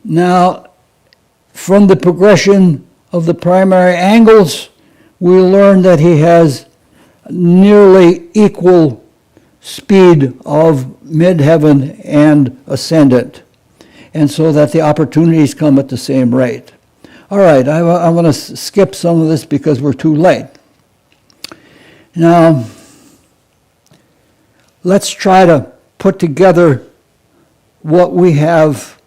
Now, from the progression of the primary angles, we learned that he has nearly equal speed of midheaven and ascendant, and so that the opportunities come at the same rate. All right, I'm going to skip some of this because we're too late. Now, let's try to put together what we have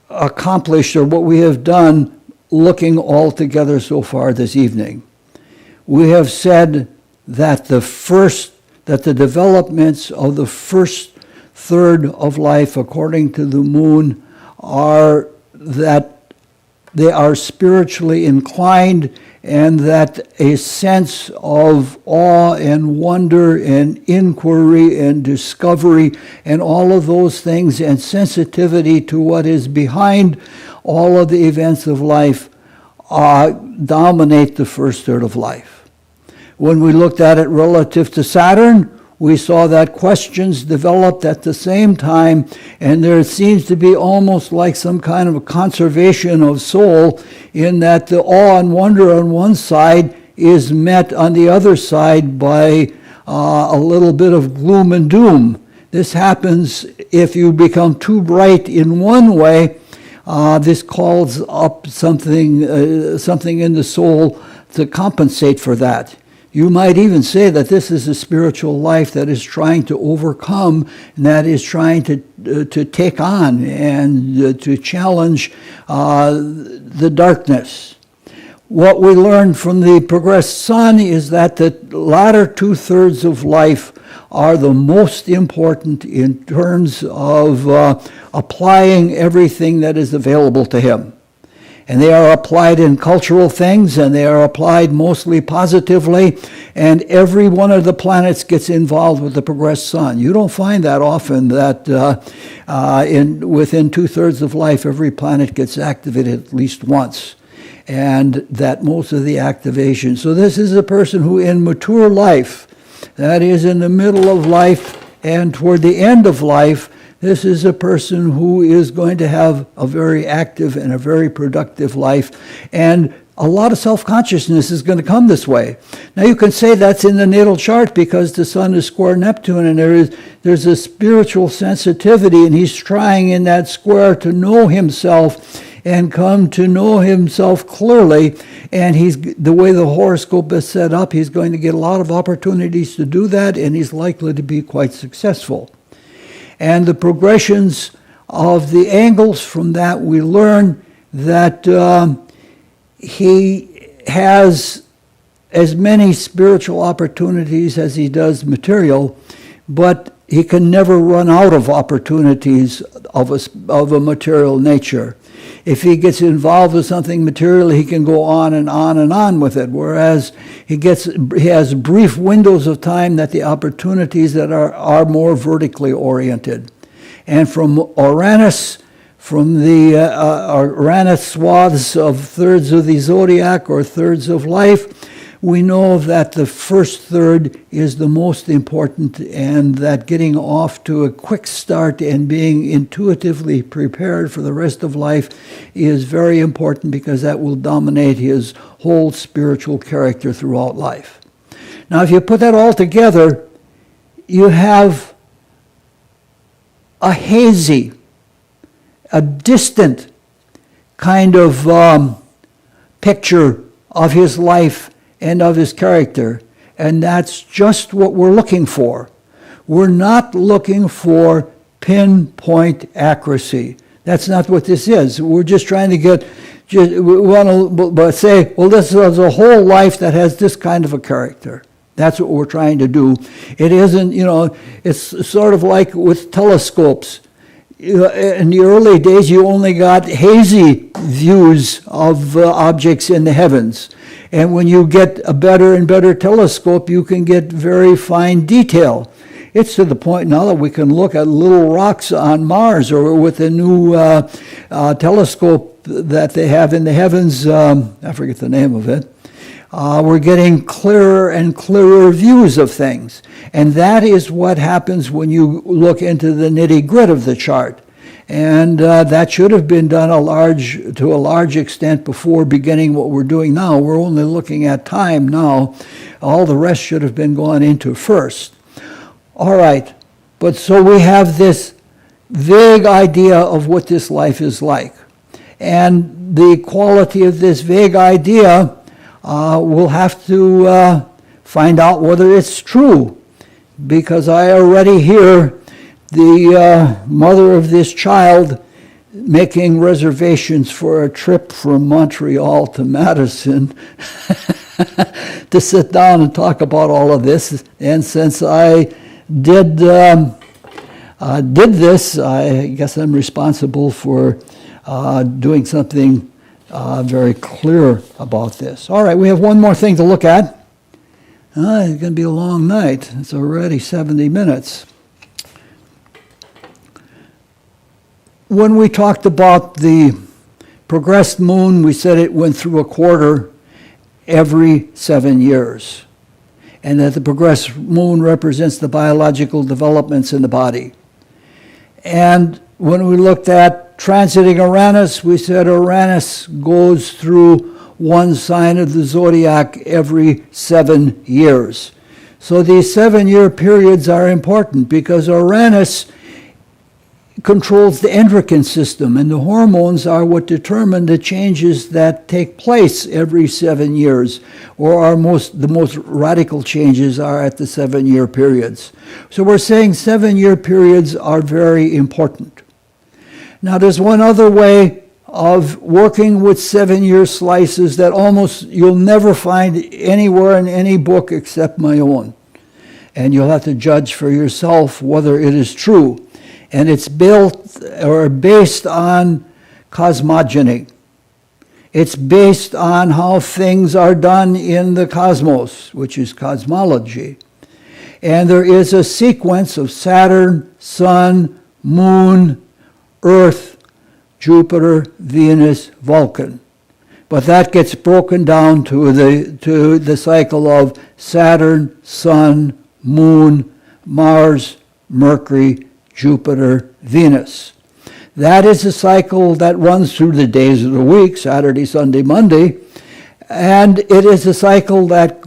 accomplished or what we have done looking all together so far this evening. We have said that the developments of the first third of life according to the moon are that they are spiritually inclined, and that a sense of awe and wonder and inquiry and discovery and all of those things and sensitivity to what is behind all of the events of life dominate the first third of life. When we looked at it relative to Saturn, we saw that questions developed at the same time, and there seems to be almost like some kind of a conservation of soul, in that the awe and wonder on one side is met on the other side by a little bit of gloom and doom. This happens if you become too bright in one way. This calls up something in the soul to compensate for that. You might even say that this is a spiritual life that is trying to overcome, and that is trying to take on and to challenge the darkness. What we learned from the progressed Sun is that the latter two-thirds of life are the most important in terms of applying everything that is available to him. And they are applied in cultural things, and they are applied mostly positively, and every one of the planets gets involved with the progressed Sun. You don't find that often, that within two-thirds of life every planet gets activated at least once, and that most of the activation. So this is a person who in mature life, that is in the middle of life and toward the end of life, this is a person who is going to have a very active and a very productive life, and a lot of self-consciousness is going to come this way. Now you can say that's in the natal chart because the Sun is square Neptune, and there's a spiritual sensitivity, and he's trying in that square to know himself and come to know himself clearly. And the way the horoscope is set up, he's going to get a lot of opportunities to do that, and he's likely to be quite successful. And the progressions of the angles from that, we learn that he has as many spiritual opportunities as he does material, but he can never run out of opportunities of a material nature. If he gets involved with something material, he can go on and on and on with it, whereas he has brief windows of time that the opportunities that are more vertically oriented. And from Uranus, from the Uranus swaths of thirds of the zodiac or thirds of life, we know that the first third is the most important, and that getting off to a quick start and being intuitively prepared for the rest of life is very important, because that will dominate his whole spiritual character throughout life. Now, if you put that all together, you have a hazy, a distant kind of picture of his life and of his character. And that's just what we're looking for. We're not looking for pinpoint accuracy. That's not what this is. We're just trying to we want to say, well, this is a whole life that has this kind of a character. That's what we're trying to do. It isn't, it's sort of like with telescopes. In the early days, you only got hazy views of objects in the heavens. And when you get a better and better telescope, you can get very fine detail. It's to the point now that we can look at little rocks on Mars, or with a new telescope that they have in the heavens, I forget the name of it. We're getting clearer and clearer views of things. And that is what happens when you look into the nitty-gritty of the chart. And that should have been done to a large extent before beginning what we're doing now. We're only looking at time now. All the rest should have been gone into first. All right, but so we have this vague idea of what this life is like. And the quality of this vague idea, we'll have to find out whether it's true, because I already hear the mother of this child making reservations for a trip from Montreal to Madison to sit down and talk about all of this. And since I did this, I guess I'm responsible for doing something very clear about this. All right, we have one more thing to look at. It's going to be a long night. It's already 70 minutes. When we talked about the progressed moon, we said it went through a quarter every 7 years, and that the progressed moon represents the biological developments in the body. And when we looked at transiting Uranus, we said Uranus goes through one sign of the zodiac every 7 years. So these 7-year periods are important because Uranus controls the endocrine system, and the hormones are what determine the changes that take place every 7 years, or the most radical changes are at the 7-year periods. So we're saying 7-year periods are very important. Now there's one other way of working with 7-year slices that almost you'll never find anywhere in any book except my own. And you'll have to judge for yourself whether it is true. And it's built or based on cosmogony. It's based on how things are done in the cosmos, which is cosmology. And there is a sequence of Saturn, Sun, Moon, Earth, Jupiter, Venus, Vulcan. But that gets broken down to the cycle of Saturn, Sun, Moon, Mars, Mercury, Jupiter, Venus. That is a cycle that runs through the days of the week, Saturday, Sunday, Monday, and it is a cycle that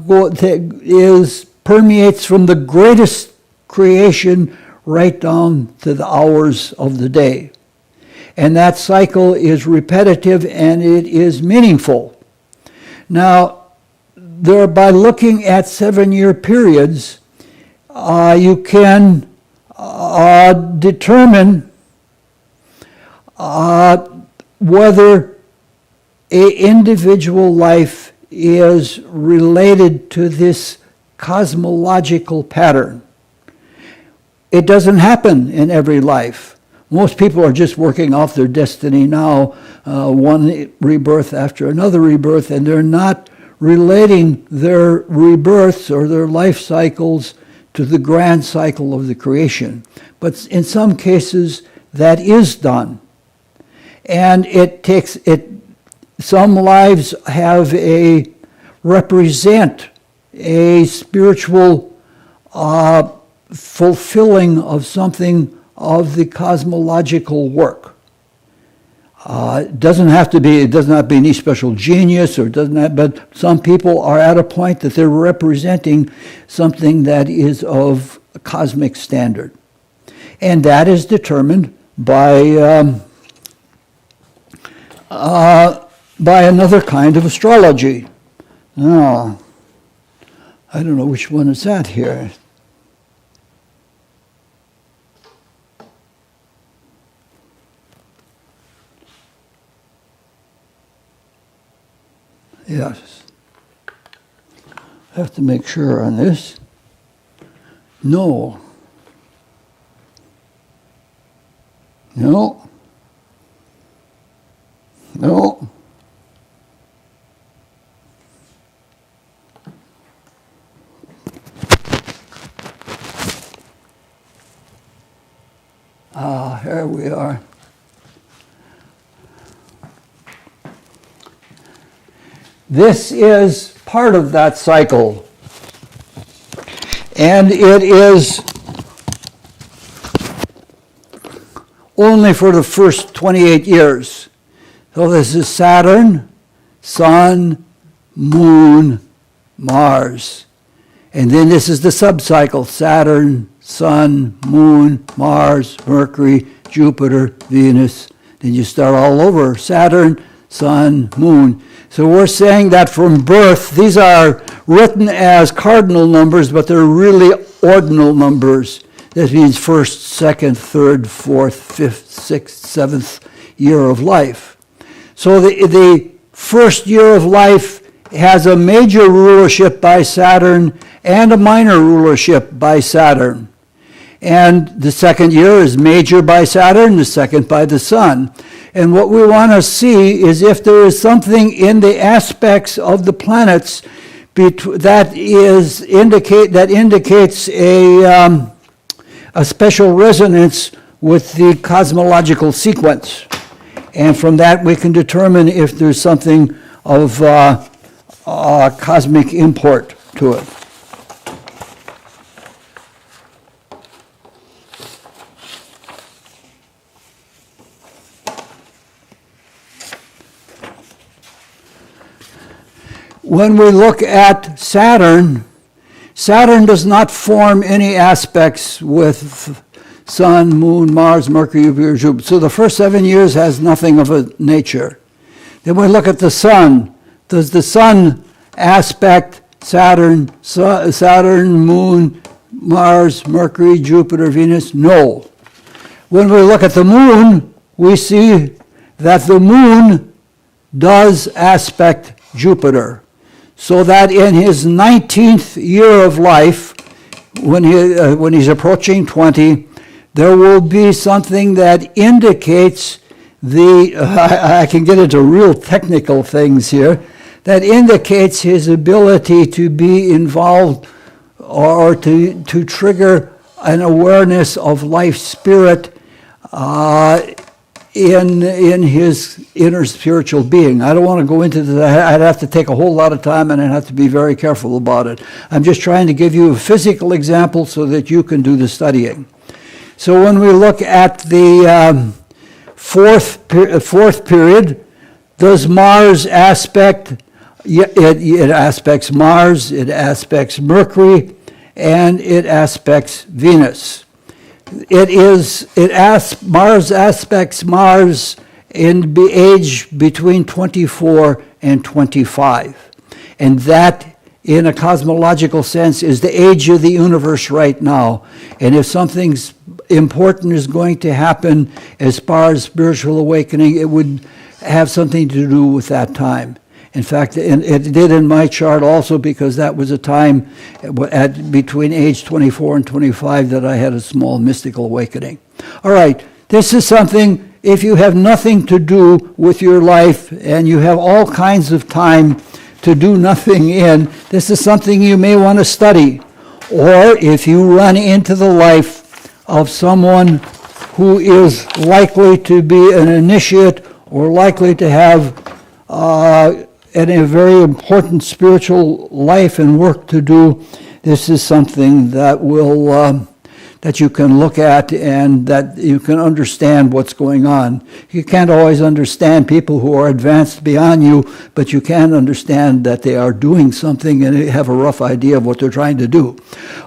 permeates from the greatest creation right down to the hours of the day. And that cycle is repetitive and it is meaningful. Now, by looking at 7-year periods, you can determine whether an individual life is related to this cosmological pattern. It doesn't happen in every life. Most people are just working off their destiny now, one rebirth after another rebirth, and they're not relating their rebirths or their life cycles to the grand cycle of the creation. But in some cases, that is done. And some lives represent a spiritual fulfilling of something of the cosmological work. It doesn't have to be any special genius, but some people are at a point that they're representing something that is of a cosmic standard. And that is determined by another kind of astrology. Now, I don't know which one is that here. Yes. I have to make sure on this. No. No. No. Here we are. This is part of that cycle, and it is only for the first 28 years. So this is Saturn, Sun, Moon, Mars. And then this is the subcycle: Saturn, Sun, Moon, Mars, Mercury, Jupiter, Venus. Then you start all over: Saturn, Sun, Moon. So we're saying that from birth, these are written as cardinal numbers, but they're really ordinal numbers. That means first, second, third, fourth, fifth, sixth, seventh year of life. So the first year of life has a major rulership by Saturn and a minor rulership by Saturn. And the second year is major by Saturn, the second by the Sun. And what we want to see is if there is something in the aspects of the planets that indicates a special resonance with the cosmological sequence. And from that we can determine if there's something of cosmic import to it. When we look at Saturn, Saturn does not form any aspects with Sun, Moon, Mars, Mercury, Jupiter. So the first 7 years has nothing of a nature. Then we look at the Sun. Does the Sun aspect Saturn, Moon, Mars, Mercury, Jupiter, Venus? No. When we look at the Moon, we see that the Moon does aspect Jupiter. So that in his 19th year of life, when he's approaching 20, there will be something that indicates I can get into real technical things here, that indicates his ability to be involved or to trigger an awareness of life spirit in his inner spiritual being. I don't want to go into that. I'd have to take a whole lot of time, and I'd have to be very careful about it. I'm just trying to give you a physical example so that you can do the studying. So when we look at the fourth period, does Mars aspect? It aspects Mars, it aspects Mercury, and it aspects Venus. Mars aspects Mars in the age between 24 and 25. And that, in a cosmological sense, is the age of the universe right now. And if something important is going to happen as far as spiritual awakening, it would have something to do with that time. In fact, it did in my chart also, because that was a time between age 24 and 25 that I had a small mystical awakening. All right, this is something, if you have nothing to do with your life and you have all kinds of time to do nothing in, this is something you may want to study. Or if you run into the life of someone who is likely to be an initiate or likely to have a very important spiritual life and work to do, this is something that will that you can look at and that you can understand what's going on. You can't always understand people who are advanced beyond you, but you can understand that they are doing something and have a rough idea of what they're trying to do.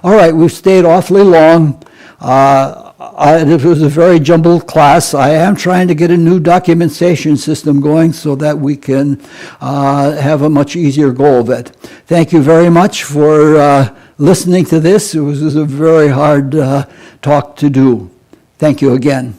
All right, we've stayed awfully long. It was a very jumbled class. I am trying to get a new documentation system going so that we can have a much easier go of it. Thank you very much for listening to this. It was a very hard talk to do. Thank you again.